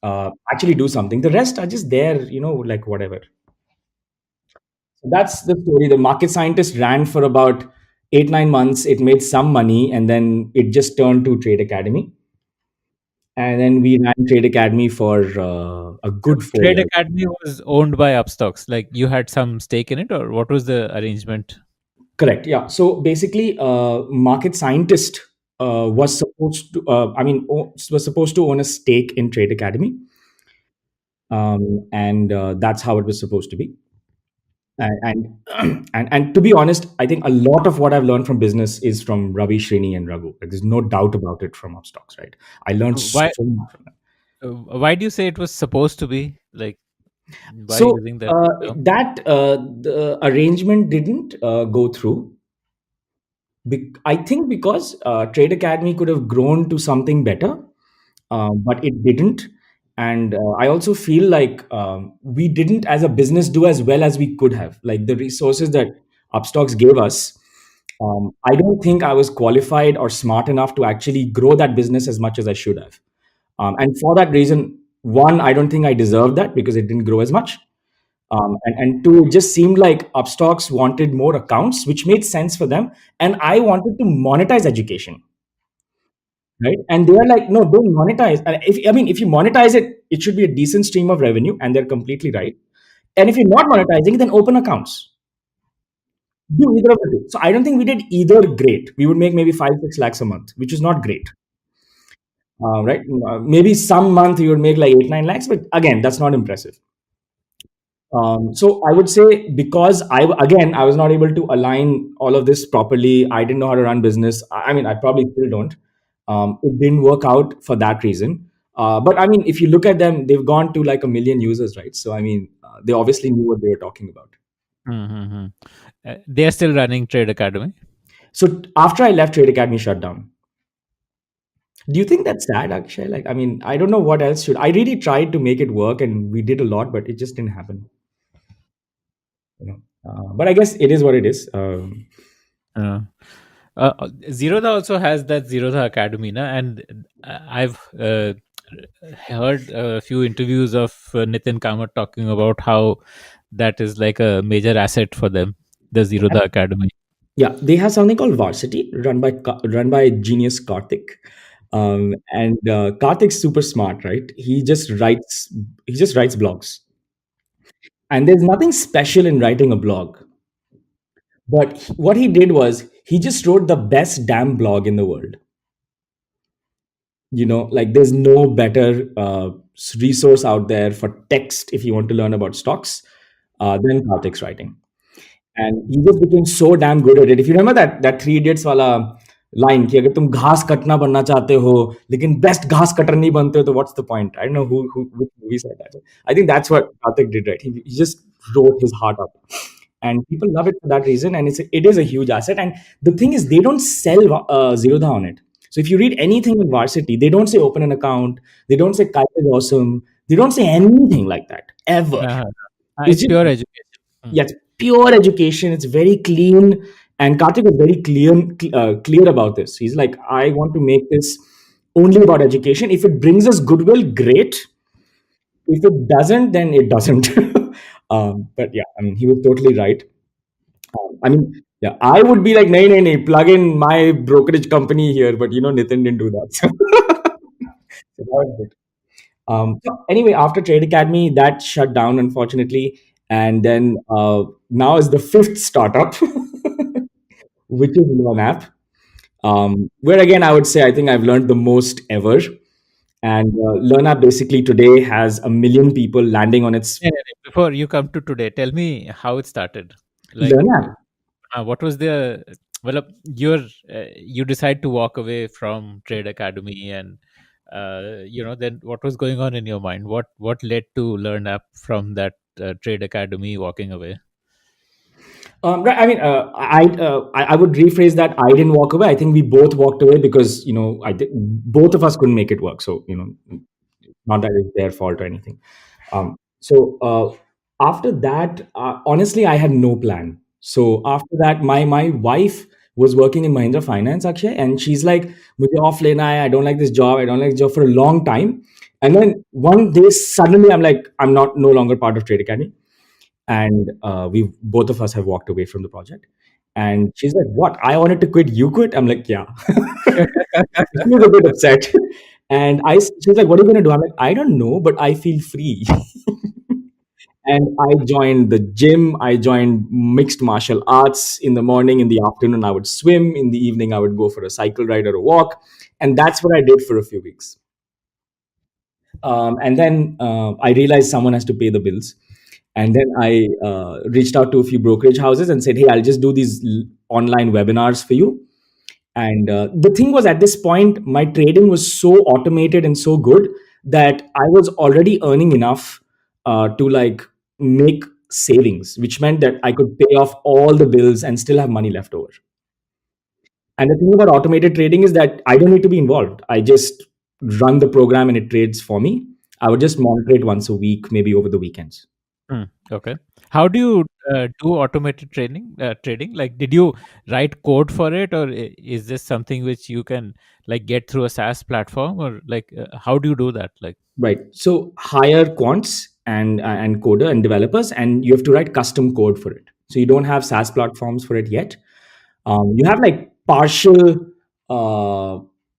actually do something. The rest are just there, like whatever. So that's the story. The market scientist ran for about 8, 9 months. It made some money, and then it just turned to Trade Academy. And then we ran Trade Academy for a So good four Trade years. Academy was owned by Upstocks. Like you had some stake in it, or what was the arrangement? Correct. Yeah. So basically, market scientist was supposed to, was supposed to own a stake in Trade Academy, and that's how it was supposed to be. And to be honest, I think a lot of what I've learned from business is from Ravi, Srini, and Raghu. Like, there's no doubt about it from Upstocks, right? I learned so Why? much from them. Why do you say it was supposed to be? Like, why So using that term? the arrangement didn't go through. I think because Trade Academy could have grown to something better, but it didn't. And I also feel like we didn't, as a business, do as well as we could have. Like the resources that Upstocks gave us, I don't think I was qualified or smart enough to actually grow that business as much as I should have. And for that reason, one, I don't think I deserved that because it didn't grow as much. And two, it just seemed like Upstocks wanted more accounts, which made sense for them. And I wanted to monetize education, right? And they are like, no, don't monetize. And if you monetize it, it should be a decent stream of revenue, and they're completely right. And if you're not monetizing it, then open accounts. Do either of the two. So I don't think we did either great. We would make maybe 5, 6 lakhs a month, which is not great. Right? Maybe some month you would make like 8, 9 lakhs, but again, that's not impressive. So I would say, because I was not able to align all of this properly. I didn't know how to run business. I mean, I probably still don't. It didn't work out for that reason. But I mean, if you look at them, they've gone to like 1 million users, right? So I mean, they obviously knew what they were talking about. Mm-hmm. They are still running Trade Academy. So after I left, Trade Academy shut down. Do you think that's sad, Akshay? Like, I mean, I don't know what else should. I really tried to make it work, and we did a lot, but it just didn't happen. But I guess it is what it is. Uh, Zerodha also has that Zerodha Academy, na? And I've heard a few interviews of Nitin Kamath talking about how that is like a major asset for them, the Zerodha Academy. Yeah, they have something called Varsity, run by genius Karthik. And Karthik's super smart, right? He just writes blogs, and there's nothing special in writing a blog. But what he did was he just wrote the best damn blog in the world. Like there's no better resource out there for text if you want to learn about stocks than Karthik's writing. And he just became so damn good at it. If you remember that Three Idiots wala line कि अगर तुम घास कटना बनना चाहते हो लेकिन best घास कटर नहीं बनते हो तो what's the point? I don't know who which movie said that. I think that's what Karthik did, right? He just wrote his heart up, and people love it for that reason. And it is a huge asset. And the thing is, they don't sell Zerodha on it. So if you read anything in Varsity, they don't say open an account. They don't say Kite is awesome. They don't say anything like that ever. Uh-huh. It's It's just pure education. yeah, it's pure education. It's very clean. And Karthik was very clear about this. He's like, I want to make this only about education. If it brings us goodwill, great. If it doesn't, then it doesn't. But yeah, I mean, he was totally right. I mean, yeah, I would be like, nay, plug in my brokerage company here. But Nitin didn't do that. So that was good. So anyway, after Trade Academy, that shut down, unfortunately. And then now is the fifth startup, which is LearnApp, where again, I would say I think I've learned the most ever. And LearnApp basically today has 1 million people landing on its Before you come to today, tell me how it started. Like, LearnApp. what was the well, you decide to walk away from Trade Academy, and then what was going on in your mind? What led to LearnApp from that Trade Academy walking away? Right, I mean, I would rephrase that. I didn't walk away. I think we both walked away because both of us couldn't make it work. So not that it's their fault or anything. So after that, honestly, I had no plan. So after that, my wife was working in Mahindra Finance, Akshay, and she's like, "Mujhe off lena hai. I don't like this job. I don't like this job," for a long time. And then one day, suddenly, I'm like, I'm not no longer part of Trade Academy, and we both of us have walked away from the project. And she's like, "What? I wanted to quit. You quit?" I'm like, "Yeah." She was a bit upset. And she's like, "What are you going to do?" I'm like, "I don't know, but I feel free." And I joined the gym. I joined mixed martial arts. In the morning, in the afternoon, I would swim. In the evening, I would go for a cycle ride or a walk. And that's what I did for a few weeks. And then I realized someone has to pay the bills. And then I reached out to a few brokerage houses and said, "Hey, I'll just do these online webinars for you." And the thing was, at this point, my trading was so automated and so good that I was already earning enough to like make savings, which meant that I could pay off all the bills and still have money left over. And the thing about automated trading is that I don't need to be involved. I just run the program and it trades for me. I would just monitor it once a week, maybe over the weekends. Okay. How do you do automated trading? Like, did you write code for it, or is this something which you can like get through a SaaS platform, or like how do you do that? Like, Right. So hire quants and coder and developers, and you have to write custom code for it. So you don't have SaaS platforms for it yet. You have like uh,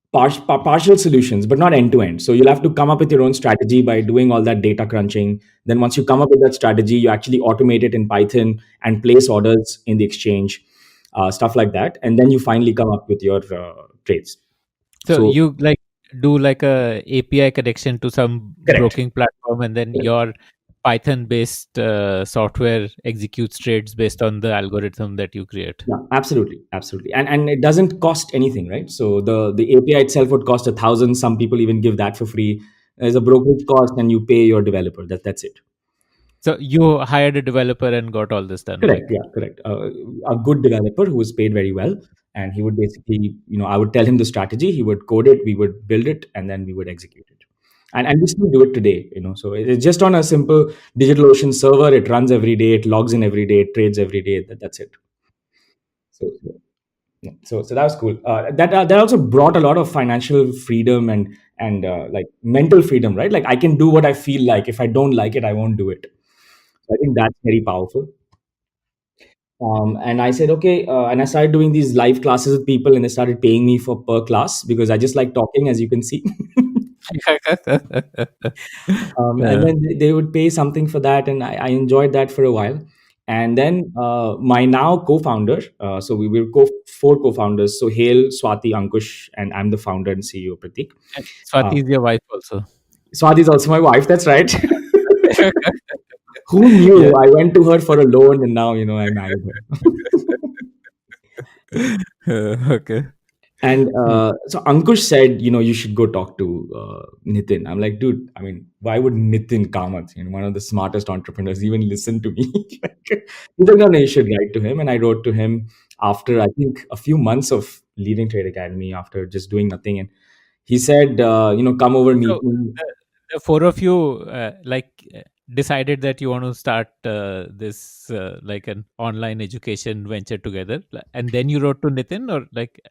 partial solutions, but not end to end. So you'll have to come up with your own strategy by doing all that data crunching. Then once you come up with that strategy, you actually automate it in Python and place orders in the exchange, stuff like that, and then you finally come up with your trades. so So you like do like a API connection to some correct. broking platform, and then Correct. your Python based software executes trades based on the algorithm that you create. Yeah, absolutely, and it doesn't cost anything, right? So the API itself would cost 1,000. Some people even give that for free. There's a brokerage cost, and you pay your developer. That's it. So you hired a developer and got all this done. Correct. Like, Yeah, correct. A good developer who was paid very well, and he would basically, I would tell him the strategy. He would code it. We would build it, and then we would execute it. And we still do it today. So it's just on a simple DigitalOcean server. It runs every day. It logs in every day. It trades every day. That's it. So yeah. So that was cool. That also brought a lot of financial freedom and like mental freedom, right? Like I can do what I feel like. If I don't like it, I won't do it. So I think that's very powerful. And I said, okay. And I started doing these live classes with people, and they started paying me for per class because I just like talking, as you can see. And Yeah. then they would pay something for that, and I enjoyed that for a while. And then my now co-founder, so we were four co-founders, so Hale, Swati, Ankush, and I'm the founder and CEO, Pratik. And Uh, Swati is your wife also. Swati is also my wife. That's right. Who knew? Yeah. I went to her for a loan, and now I married her. Okay. And Hmm. so Ankush said, you should go talk to Nitin. I'm like, dude, I mean, why would Nitin Kamath, one of the smartest entrepreneurs, even listen to me? He's like, no, no, you should write to him. And I wrote to him after, I think, a few months of leaving Trade Academy, after just doing nothing. And he said, come over, So meet me. the four of you decided that you want to start this like an online education venture together, and then you wrote to Nitin, or like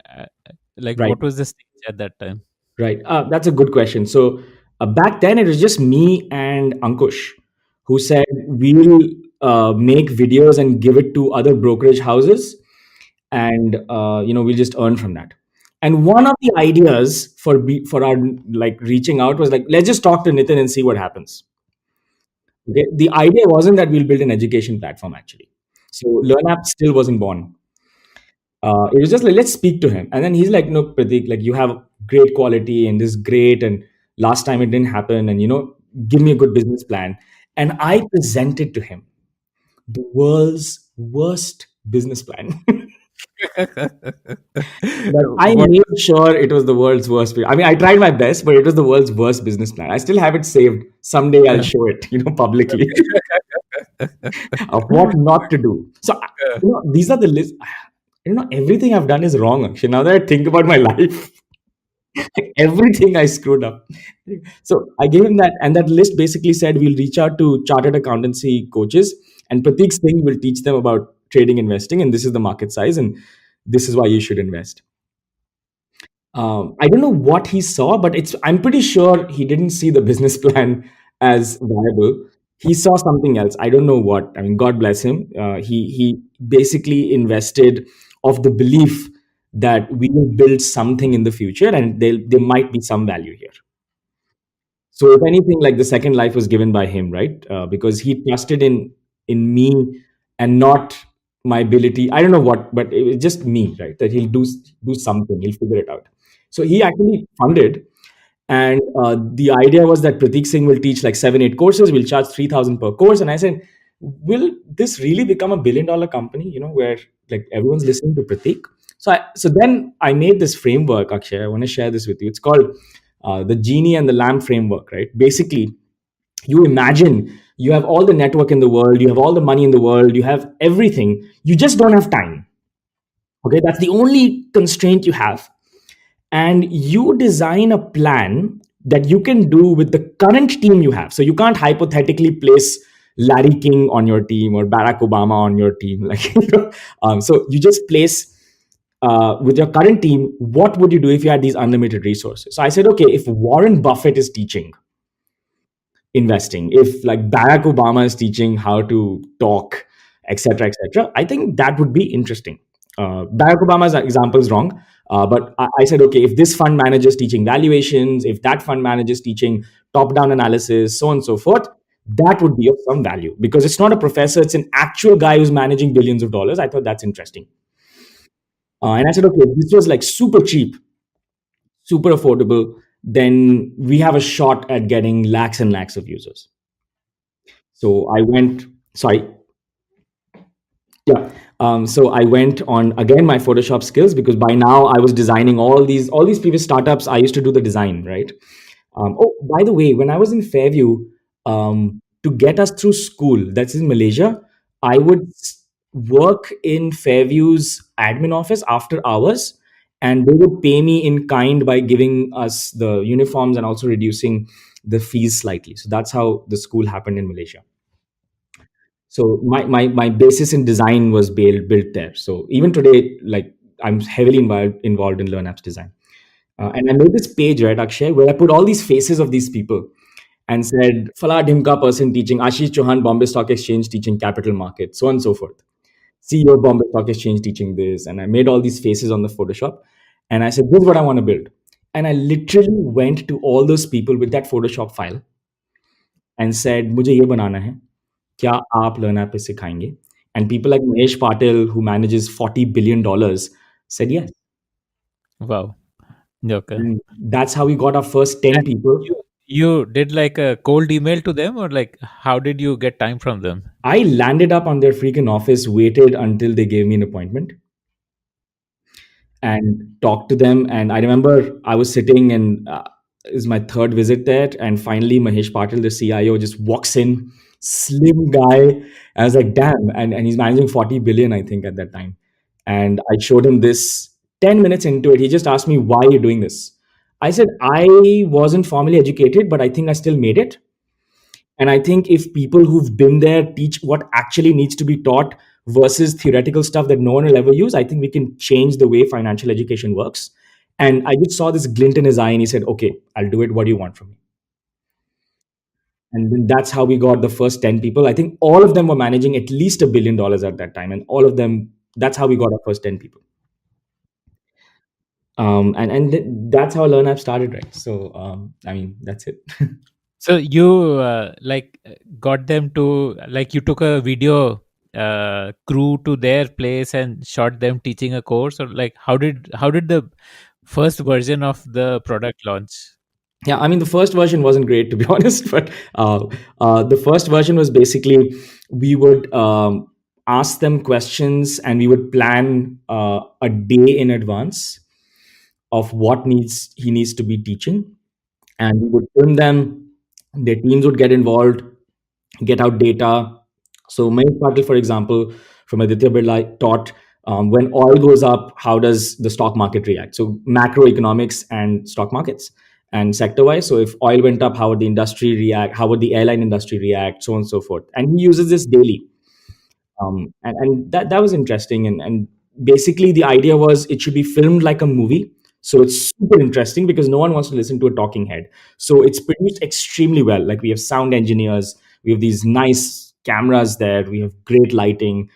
Right. what was the stage at that time? Right. That's a good question. So back then, it was just me and Ankush who said we'll make videos and give it to other brokerage houses, and we'll just earn from that. And one of the ideas for our like reaching out was like, let's just talk to Nitin and see what happens. Okay. The idea wasn't that we'll build an education platform actually. So LearnApp still wasn't born. It was just like, let's speak to him. And then he's like, no, Pratik, like you have great quality and this is great. And last time it didn't happen. And, give me a good business plan. And I presented to him the world's worst business plan. But I What? made sure it was the world's worst. I mean, I tried my best, but it was the world's worst business plan. I still have it saved. Someday I'll show it, publicly of what not to do. So, these are the list. Everything I've done is wrong. Actually, now that I think about my life, everything I screwed up. So I gave him that, and that list basically said we'll reach out to chartered accountancy coaches, and Prateek Singh will teach them about trading, investing, and this is the market size, and this is why you should invest. I don't know what he saw, but I'm pretty sure he didn't see the business plan as viable. He saw something else. I don't know what. I mean, God bless him. He basically invested of the belief that we will build something in the future, and there might be some value here. So if anything, like the second life was given by him, right? Because he trusted in me and not my ability. I don't know what, but it was just me, right? That he'll do something. He'll figure it out. So he actually funded, and the idea was that Prateek Singh will teach like 7, 8 courses. We'll charge 3,000 per course. And I said, will this really become a $1 billion company? Where like everyone's listening to Prateek. So then I made this framework. Akshay, I want to share this with you. It's called the Genie and the Lamp framework. Right? Basically, you imagine you have all the network in the world, you have all the money in the world, you have everything. You just don't have time. Okay, that's the only constraint you have, and you design a plan that you can do with the current team you have. So you can't hypothetically place Larry King on your team or Barack Obama on your team. Like, so you just place with your current team, what would you do if you had these unlimited resources? So I said, okay, if Warren Buffett is teaching investing, if like Barack Obama is teaching how to talk, etc., I think that would be interesting. Barack Obama's example is wrong, but I said, okay, if this fund manager is teaching valuations, if that fund manager is teaching top-down analysis, so on and so forth, that would be of some value because it's not a professor; it's an actual guy who's managing billions of dollars. I thought that's interesting, and I said, okay, if this was like super cheap, super affordable, then we have a shot at getting lakhs and lakhs of users. So I went, sorry, yeah. So I went on again my Photoshop skills because by now I was designing all these previous startups. I used to do the design, right? Oh, by the way, when I was in Fairview, to get us through school, that's in Malaysia, I would work in Fairview's admin office after hours, and they would pay me in kind by giving us the uniforms and also reducing the fees slightly. So that's how the school happened in Malaysia. So my basis in design was built there. So even today, like I'm heavily involved in LearnApp's design. And I made this page, right, Akshay, where I put all these faces of these people and said, Fala Dhimka person teaching, Ashish Chauhan, Bombay Stock Exchange teaching capital markets, so on and so forth. CEO of Bombay Stock Exchange teaching this, and I made all these faces on the Photoshop, and I said, "This is what I want to build." And I literally went to all those people with that Photoshop file and said, "मुझे ये बनाना है, क्या आप LearnApp पे सिखाएंगे?" And people like Mahesh Patil, who manages $40 billion, said yes. Wow. Okay. And that's how we got our first 10 And people. you did like a cold email to them, or like how did you get time from them? I landed up on their freaking office, waited until they gave me an appointment, and talked to them. And I remember I was sitting, and it was my third visit there. And finally, Mahesh Patil, the CIO, just walks in, slim guy. I was like, damn. And he's managing 40 billion, I think, at that time. And I showed him this 10 minutes into it. He just asked me, why are you doing this? I said, I wasn't formally educated, but I think I still made it. And I think if people who've been there teach what actually needs to be taught versus theoretical stuff that no one will ever use, I think we can change the way financial education works. And I just saw this glint in his eye, and he said, "Okay, I'll do it. What do you want from me?" And then that's how we got the first 10 people. I think all of them were managing at least $1 billion at that time. And all of them, that's how we got our first 10 people. That's how LearnApp started, right? So, I mean, that's it. So you got them to, like, you took a video crew to their place and shot them teaching a course, or like how did the first version of the product launch? Yeah, I mean, the first version wasn't great, to be honest, but the first version was basically we would ask them questions, and we would plan a day in advance of what needs he needs to be teaching, and we would film them. Their teams would get involved, get out data. So Mahesh Patil, for example, from Aditya Birla, taught when oil goes up, how does the stock market react? So macroeconomics and stock markets and sector-wise. So if oil went up, how would the industry react? How would the airline industry react? So on and so forth. And he uses this daily. And that was interesting. And basically the idea was it should be filmed like a movie, so it's super interesting because no one wants to listen to a talking head. So it's produced extremely well. Like, we have sound engineers, we have these nice cameras there, we have great lighting,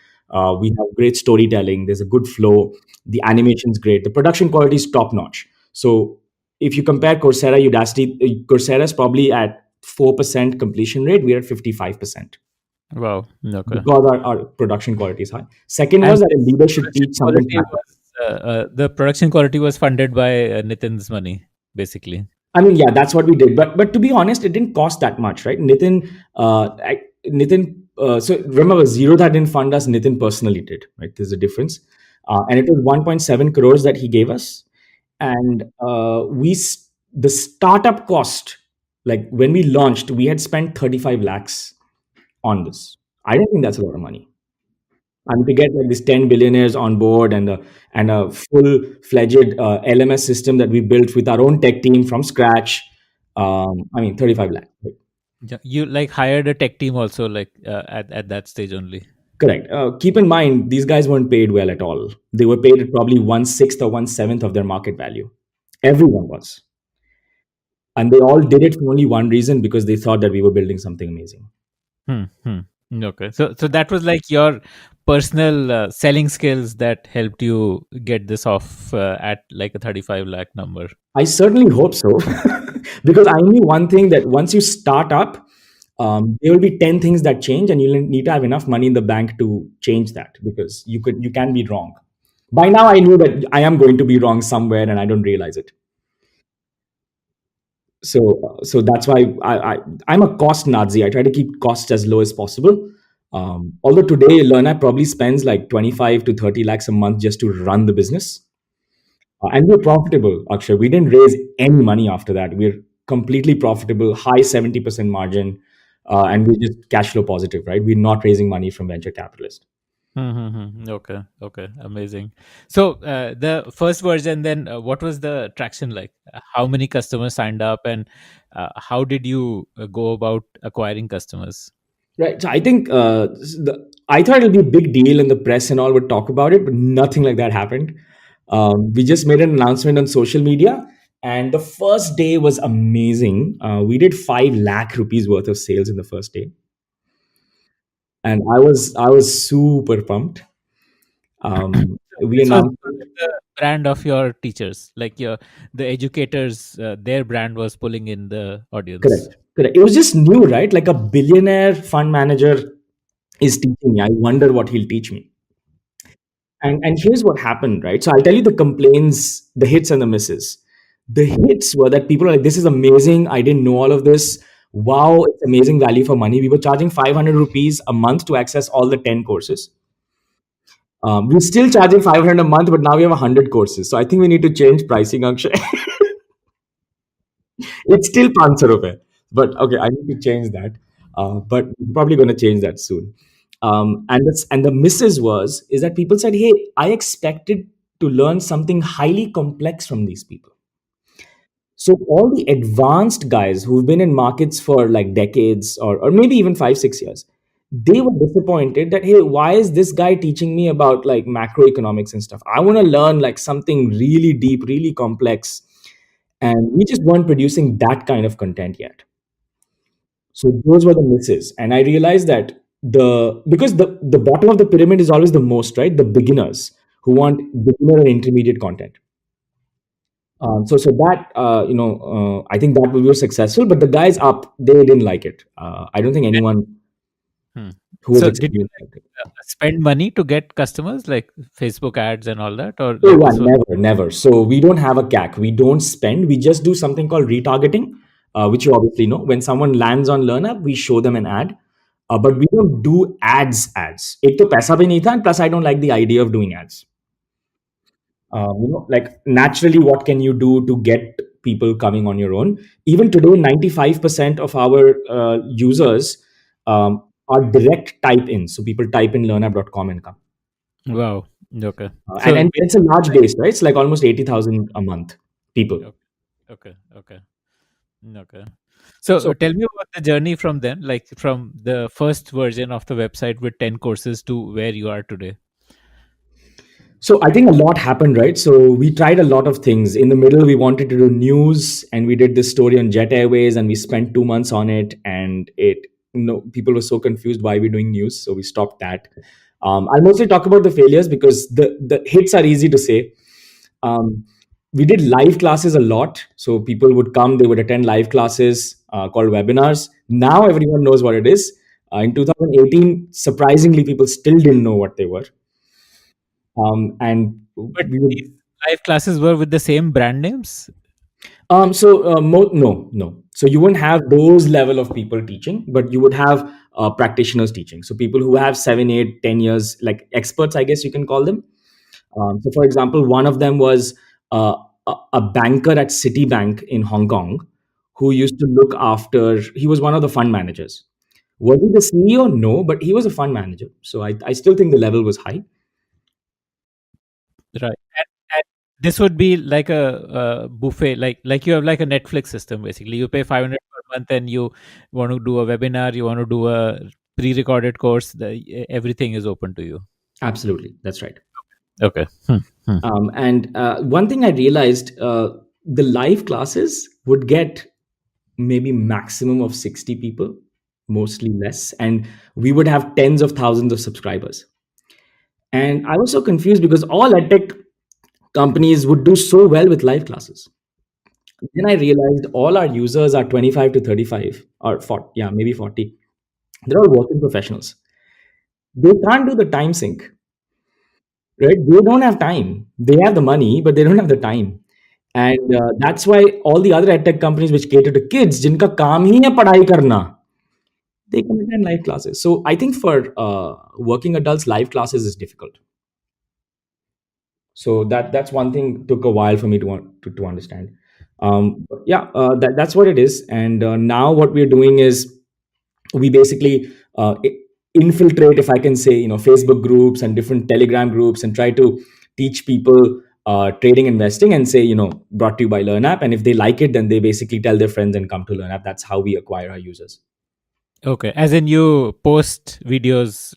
we have great storytelling, there's a good flow, the animation's great, the production quality is top notch. So if you compare Coursera, Udacity, Coursera is probably at 4% completion rate, we're at 55%, Wow. Okay. because our production quality is high. Second And was that a leader should production teach something. the production quality was funded by Nitin's money, basically. I mean, yeah, that's what we did. But to be honest, it didn't cost that much, right? Nitin. So remember, Zerodha didn't fund us. Nitin personally did, right? There's a difference, and it was 1.7 crores that he gave us, and the startup cost, like when we launched, we had spent 35 lakhs on this. I don't think that's a lot of money. And to get like these 10 billionaires on board, and a full-fledged LMS system that we built with our own tech team from scratch. I mean, 35 lakh. Yeah, you like hired a tech team also, like at that stage only. Correct. Keep in mind, these guys weren't paid well at all. They were paid at probably 1/6 or 1/7 of their market value. Everyone was. And they all did it for only one reason, because they thought that we were building something amazing. Okay. So that was like your personal selling skills that helped you get this off at like a 35 lakh number. I certainly hope so, because I knew one thing, that once you start up, there will be 10 things that change, and you'll need to have enough money in the bank to change that, because you can be wrong. By now, I knew that I am going to be wrong somewhere, and I don't realize it. So that's why I'm a cost Nazi. I try to keep costs as low as possible. Although today, LearnApp probably spends like 25 to 30 lakhs a month just to run the business. And we're profitable, Akshay. We didn't raise any money after that. We're completely profitable, high 70% margin, and we're just cash flow positive, right? We're not raising money from venture capitalists. Okay. Okay. Amazing. So the first version, then what was the traction like? How many customers signed up, and how did you go about acquiring customers? Right. So I think I thought it'll be a big deal, and the press and all would talk about it, but nothing like that happened. We just made an announcement on social media, and the first day was amazing. We did 5 lakh rupees worth of sales in the first day, and I was super pumped. We This was announced. the brand of your teachers, like the educators. Their brand was pulling in the audience. Correct. Correct. It was just new, right? Like a billionaire fund manager is teaching me. I wonder what he'll teach me. And here's what happened, right? So I'll tell you the complaints, the hits and the misses. The hits were that people are like, "This is amazing. I didn't know all of this. Wow, it's amazing value for money." We were charging 500 rupees a month to access all the 10 courses. We're still charging 500 a month, but now we have 100 courses. So I think we need to change pricing, Akshay. It's still 500 rupees. But okay, I need to change that. But we're probably going to change that soon. And the misses was is that people said, "Hey, I expected to learn something highly complex from these people." So all the advanced guys who've been in markets for like decades or maybe even 5 6 years, they were disappointed that, hey, why is this guy teaching me about like macroeconomics and stuff? I want to learn like something really deep, really complex, and we just weren't producing that kind of content yet. So those were the misses, and I realized that the bottom of the pyramid is always the most, right, the beginners who want beginner and intermediate content. So that I think that we were successful, but the guys up, they didn't like it. I don't think anyone Hmm. who was So did you experienced liked it. spend money to get customers, like Facebook ads and all that, or Oh like yeah, this was? never. So we don't have a CAC. We don't spend. We just do something called retargeting, which you obviously know. When someone lands on LearnApp, we show them an ad, but we don't do ads. Ads. एक तो पैसा भी नहीं था, and plus I don't like the idea of doing ads. Like naturally, what can you do to get people coming on your own? Even today, 95% of our users are direct type in. So people type in learnapp.com and come. Wow. Okay. And It- it's a large base, right? It's like almost 80,000 a month people. okay. Okay. Okay. So So tell me about the journey from then, like from the first version of the website with 10 courses to where you are today. So I think a lot happened, right? So we tried a lot of things. In the middle, we wanted to do news, and we did this story on Jet Airways, and we spent 2 months on it. And people were so confused why we're doing news, so we stopped that. I'll mostly talk about the failures because the hits are easy to say. Um, we did live classes a lot, so people would come, they would attend live classes called webinars. Now everyone knows what it is. In 2018, surprisingly, people still didn't know what they were. And But we would these live classes were with the same brand names? no. So you wouldn't have those level of people teaching, but you would have practitioners teaching. So people who have 7, 8, 10 years, like experts, I guess you can call them. So, for example, one of them was a banker at Citibank in Hong Kong who used to look after. He was one of the fund managers. Was he the CEO? No, but he was a fund manager. So I still think the level was high. Right. And this would be like a buffet, like you have like a Netflix system basically. You pay 500 per month and you want to do a webinar, you want to do a pre-recorded course, everything is open to you. Absolutely, that's right. Okay. And one thing I realized, the live classes would get maybe maximum of 60 people, mostly less, and we would have tens of thousands of subscribers. And I was so confused because all edtech companies would do so well with live classes. Then I realized all our users are 25 to 35 or 40, yeah, maybe 40. They're all working professionals. They can't do the time sync, right? They don't have time. They have the money, but they don't have the time. And that's why all the other edtech companies which cater to kids, जिनका काम ही है पढ़ाई करना, they can attend live classes. So I think for working adults, live classes is difficult. So that's one thing took a while for me to understand. But yeah, that's what it is. And now what we're doing is we basically infiltrate, if I can say, Facebook groups and different Telegram groups, and try to teach people trading, investing, and say, brought to you by LearnApp. And if they like it, then they basically tell their friends and come to LearnApp. That's how we acquire our users. Okay. As in you post videos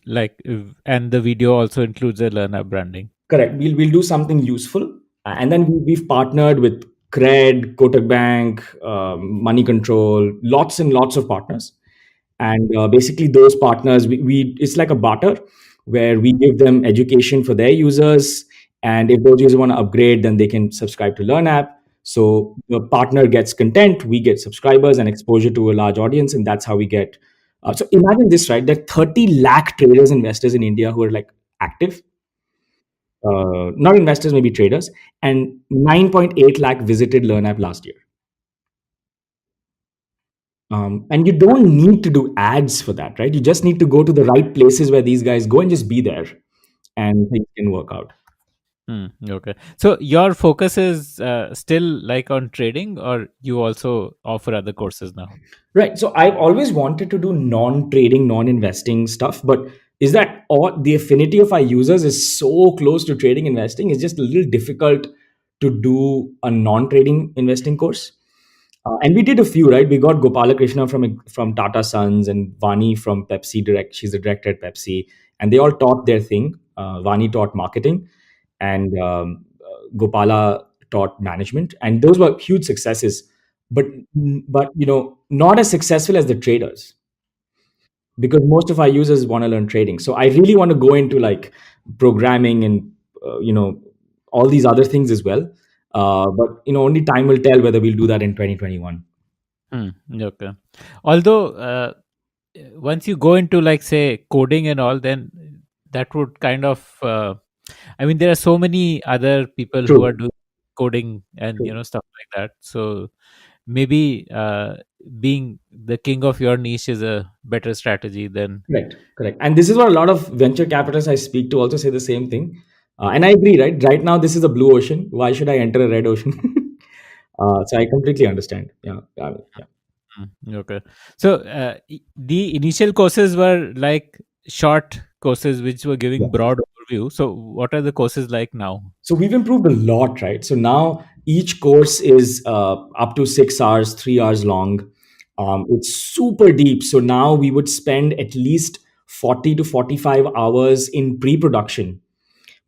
and the video also includes a LearnApp branding. Correct. We'll do something useful, and then we've partnered with Cred, Kotak Bank, Money Control, lots and lots of partners, and basically those partners, we it's like a barter. where we give them education for their users. And if those users want to upgrade, then they can subscribe to LearnApp. So the partner gets content, we get subscribers and exposure to a large audience, and that's how we get. So imagine this, right? There are 30 lakh traders, investors in India who are like active, not investors, maybe traders, and 9.8 lakh visited LearnApp last year. And you don't need to do ads for that, right? You just need to go to the right places where these guys go and just be there, and things can work out. Okay. So your focus is still like on trading, or you also offer other courses now? Right. So I've always wanted to do non-trading, non-investing stuff, but is that all the affinity of our users is so close to trading investing? It's just a little difficult to do a non-trading investing course. And we did a few, right? We got Gopalakrishna from Tata Sons and Vani from Pepsi Direct. She's the director at Pepsi, and they all taught their thing. Vani taught marketing, and Gopala taught management, and those were huge successes. But not as successful as the traders, because most of our users want to learn trading. So I really want to go into like programming and all these other things as well. But only time will tell whether we'll do that in 2021. Okay. Although once you go into like say coding and all, then that would kind of I mean, there are so many other people who are True. doing coding and True. stuff like that. So maybe being the king of your niche is a better strategy than. Correct. Correct. And this is what a lot of venture capitalists I speak to also say the same thing. And I agree, right? Right now, this is a blue ocean. Why should I enter a red ocean? So I completely understand. Yeah. Yeah. Okay. So the initial courses were like short courses which were Yeah. giving broad overview. So what are the courses like now? So we've improved a lot, right? So now each course is up to 6 hours, 3 hours long. It's super deep. So now we would spend at least 40 to 45 hours in pre-production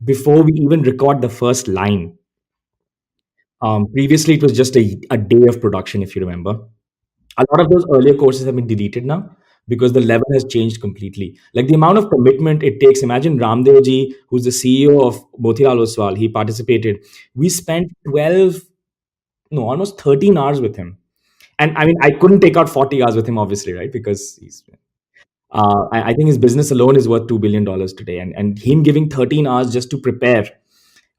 before we even record the first line. Previously, it was just a day of production, if you remember. A lot of those earlier courses have been deleted now because the level has changed completely. Like the amount of commitment it takes. Imagine Ramdev ji, who's the CEO of Motilal Oswal, he participated. We spent 12, no, almost 13 hours with him. And I mean, I couldn't take out 40 hours with him, obviously, right? Because I think his business alone is worth $2 billion today. And him giving 13 hours just to prepare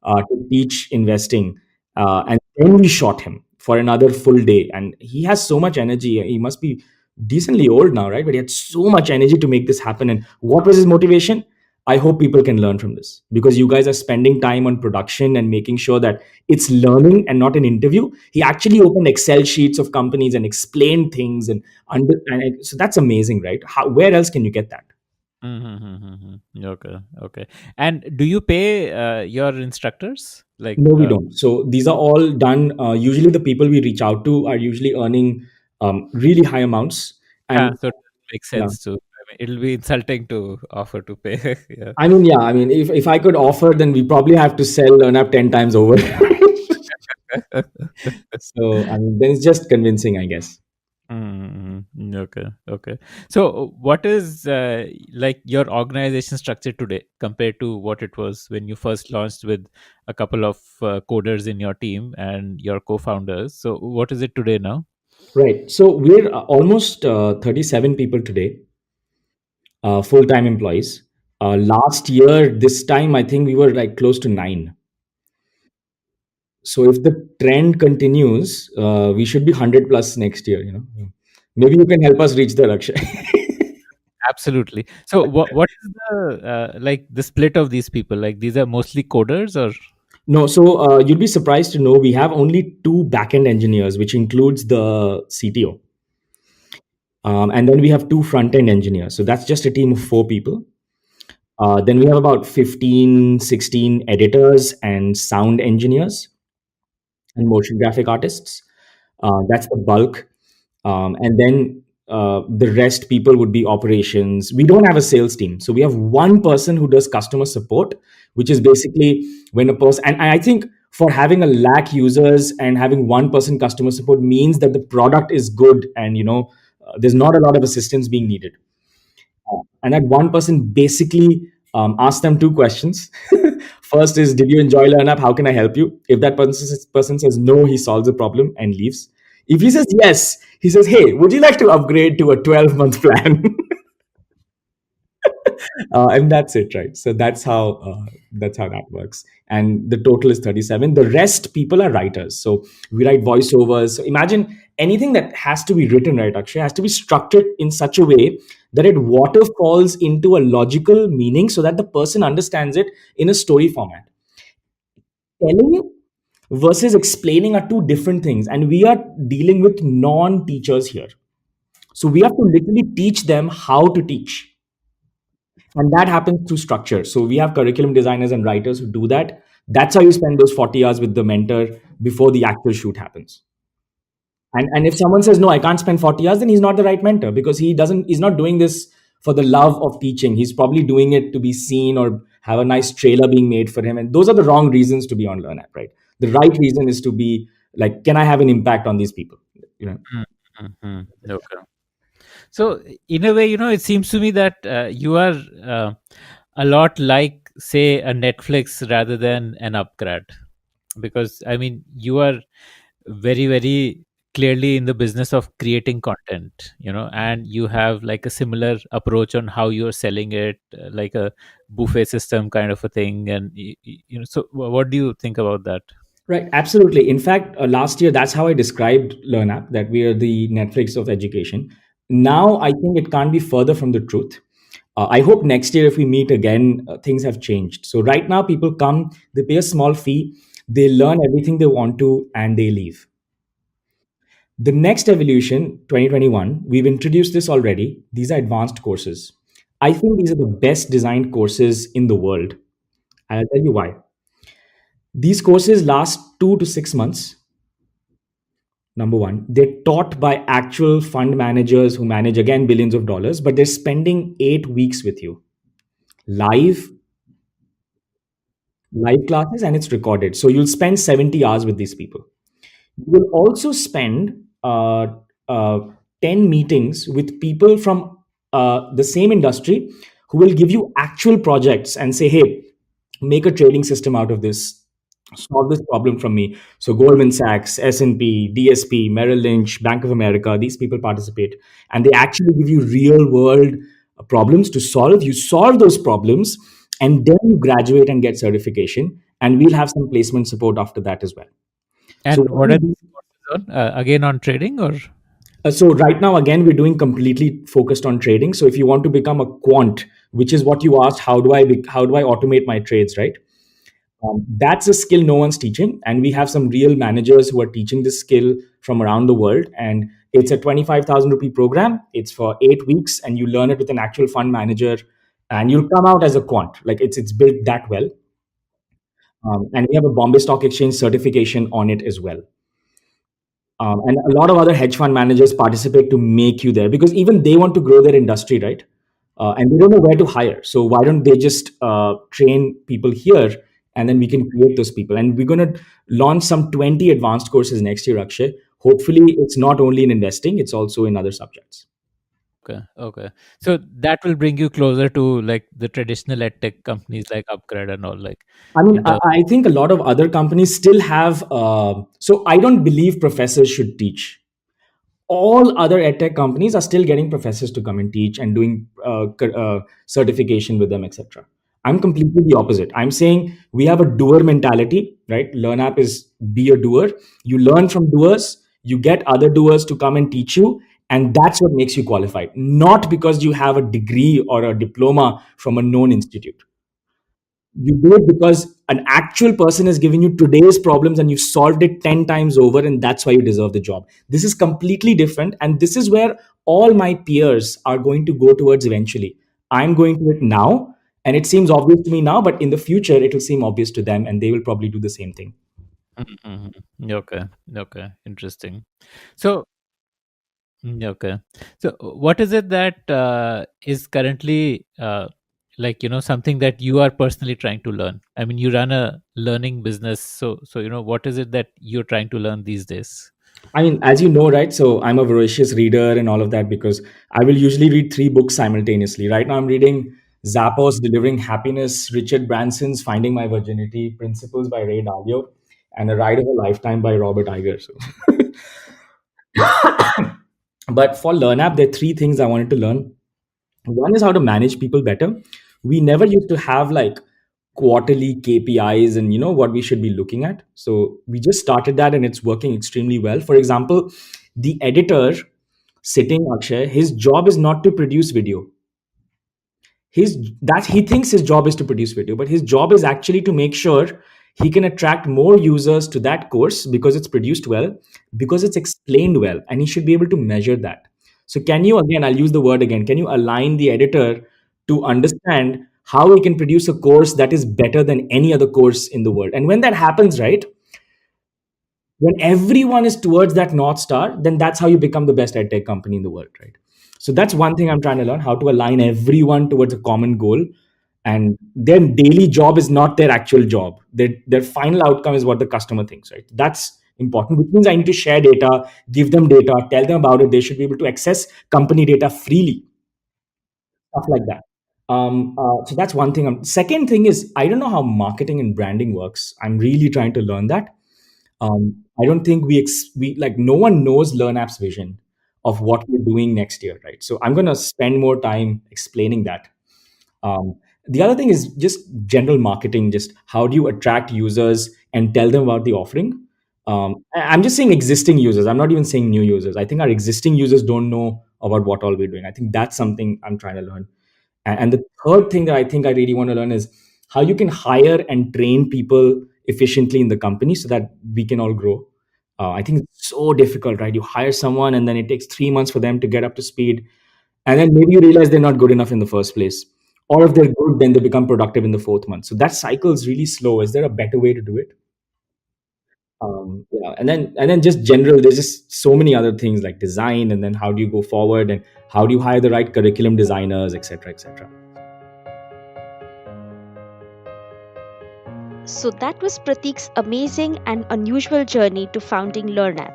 to teach investing. And then we shot him for another full day. And he has so much energy. He must be decently old now, right? But he had so much energy to make this happen. And what was his motivation? I hope people can learn from this, because you guys are spending time on production and making sure that it's learning and not an interview. He actually opened Excel sheets of companies and explained things so that's amazing, right? Where else can you get that? Okay. Okay. And do you pay your instructors? Like, No, we don't. So these are all done. Usually, the people we reach out to are usually earning really high amounts. And so it makes yeah, sense to. I mean, it'll be insulting to offer to pay. Yeah. I mean, if I could offer, then we probably have to sell LearnApp 10 times over. So I mean, then it's just convincing, I guess. Okay. Okay. So, what is like your organization structure today compared to what it was when you first launched with a couple of coders in your team and your co-founders? So, what is it today now? Right. So we're almost 37 people today, full-time employees. Last year, this time, I think we were like close to 9. So if the trend continues, we should be 100 plus next year. Maybe you can help us reach the Raksha. Absolutely. So, what is the like the split of these people? Like, these are mostly coders, or? No, so you'd be surprised to know we have only 2 backend engineers, which includes the CTO. And then we have 2 front-end engineers. So that's just a team of 4 people. Then we have about 15, 16 editors and sound engineers and motion graphic artists. That's the bulk. And then the rest people would be operations. We don't have a sales team. So we have one person who does customer support, which is basically when a person, and I think for having a lakh users and having one person customer support means that the product is good, and there's not a lot of assistance being needed. And that one person basically Ask them two questions. First is, did you enjoy LearnApp? How can I help you? If that person says no, he solves the problem and leaves. If he says yes, he says, hey, would you like to upgrade to a 12-month plan? And that's it, right? So that's how that works. And the total is 37. The rest people are writers. So we write voiceovers. So imagine anything that has to be written, right? Actually, has to be structured in such a way that it waterfalls into a logical meaning, so that the person understands it in a story format. Telling versus explaining are two different things, and we are dealing with non-teachers here. So we have to literally teach them how to teach. And that happens through structure. So we have curriculum designers and writers who do that. That's how you spend those 40 hours with the mentor before the actual shoot happens. And if someone says no, I can't spend 40 hours, then he's not the right mentor, because he's not doing this for the love of teaching. He's probably doing it to be seen or have a nice trailer being made for him. And those are the wrong reasons to be on LearnApp, right? The right reason is to be like, can I have an impact on these people? You know. Mm-hmm. Okay. So, in a way, it seems to me that you are a lot like, say, a Netflix rather than an upgrade, because I mean, you are very, very clearly in the business of creating content, and you have like a similar approach on how you're selling it, like a buffet system kind of a thing. And so what do you think about that? Right, absolutely. In fact, last year, that's how I described LearnApp, that we are the Netflix of education. Now, I think it can't be further from the truth. I hope next year, if we meet again, things have changed. So, right now, people come, they pay a small fee, they learn everything they want to, and they leave. The next evolution, 2021, we've introduced this already. These are advanced courses. I think these are the best designed courses in the world. And I'll tell you why. These courses last 2 to 6 months. Number one, they're taught by actual fund managers who manage, again, billions of dollars, but they're spending 8 weeks with you, live live classes, and it's recorded. So you'll spend 70 hours with these people. You will also spend uh, 10 meetings with people from the same industry, who will give you actual projects and say, hey, make a trading system out of this, solve this problem from me. So Goldman Sachs, S&P, DSP, Merrill Lynch, Bank of America, these people participate, and they actually give you real world problems to solve. You solve those problems, and then you graduate and get certification, and we'll have some placement support after that as well. So And what what we are do. these courses on? Again, on trading, or? So right now, again, we're doing completely focused on trading. So if you want to become a quant, which is what you asked, how do I automate my trades, right? That's a skill no one's teaching, and we have some real managers who are teaching this skill from around the world. And it's a 25,000 rupee program. It's for 8 weeks, and you learn it with an actual fund manager, and you'll come out as a quant. Like it's built that well, and we have a Bombay Stock Exchange certification on it as well. And a lot of other hedge fund managers participate to make you there, because even they want to grow their industry, right? And they don't know where to hire. So why don't they just train people here, and then we can create those people? And we're going to launch some 20 advanced courses next year, Akshay. Hopefully, it's not only in investing; it's also in other subjects. Okay, okay. So that will bring you closer to like the traditional edtech companies like Upgrade and all, like I mean, in the. I think a lot of other companies still have. So I don't believe professors should teach. All other edtech companies are still getting professors to come and teach and doing certification with them, etc. I'm completely the opposite. I'm saying we have a doer mentality, right? LearnApp is be a doer. You learn from doers, you get other doers to come and teach you, and that's what makes you qualified, not because you have a degree or a diploma from a known institute. You do it because an actual person is giving you today's problems, and you've solved it 10 times over, and that's why you deserve the job. This is completely different, and this is where all my peers are going to go towards eventually. I'm going to it now, and it seems obvious to me now, but in the future it will seem obvious to them, and they will probably do the same thing. Mhm. Okay, okay, interesting. So, okay. So, what is it that is currently like something that you are personally trying to learn? I mean, you run a learning business, so what is it that you're trying to learn these days? I mean, as you know, right? So I'm a voracious reader and all of that, because I will usually read 3 books simultaneously. Right now, I'm reading Zappos delivering happiness, Richard Branson's Finding My Virginity, Principles by Ray Dalio, and A Ride of a Lifetime by Robert Iger. So, but for LearnApp, there are three things I wanted to learn. One is how to manage people better. We never used to have like quarterly KPIs and what we should be looking at. So we just started that and it's working extremely well. For example, the editor sitting Akshay, his job is not to produce video. He thinks his job is to produce video, but his job is actually to make sure he can attract more users to that course because it's produced well, because it's explained well, and he should be able to measure that. So can you, again, I'll use the word again, can you align the editor to understand how he can produce a course that is better than any other course in the world? And when that happens, right, when everyone is towards that north star, then that's how you become the best edtech company in the world, right? So that's one thing I'm trying to learn, how to align everyone towards a common goal. And their daily job is not their actual job. Their final outcome is what the customer thinks, right? That's important, which means I need to share data, give them data, tell them about it. They should be able to access company data freely, stuff like that. So that's one thing. Second thing is, I don't know how marketing and branding works. I'm really trying to learn that. I don't think we like, no one knows LearnApp's vision of what we're doing next year, right? So I'm going to spend more time explaining that. Um, the other thing is just general marketing. Just how do you attract users and tell them about the offering? I'm just saying existing users. I'm not even saying new users. I think our existing users don't know about what all we're doing. I think that's something I'm trying to learn. And the third thing that I think I really want to learn is how you can hire and train people efficiently in the company so that we can all grow. I think it's so difficult, right? You hire someone and then it takes 3 months for them to get up to speed. And then maybe you realize they're not good enough in the first place. Or if they're good, then they become productive in the fourth month. So that cycle is really slow. Is there a better way to do it? Yeah, and then just general. There's just so many other things like design, and then how do you go forward, and how do you hire the right curriculum designers, etc., etc. So that was Prateek's amazing and unusual journey to founding LearnApp.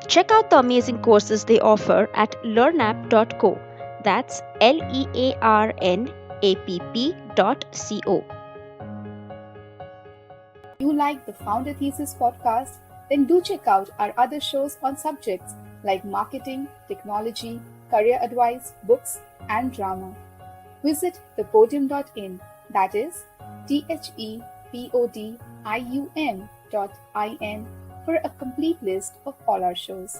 Check out the amazing courses they offer at learnapp.co. That's learnapp.co. You like the Founder Thesis podcast? Then do check out our other shows on subjects like marketing, technology, career advice, books, and drama. Visit thepodium.in, that is thepodium.in, for a complete list of all our shows.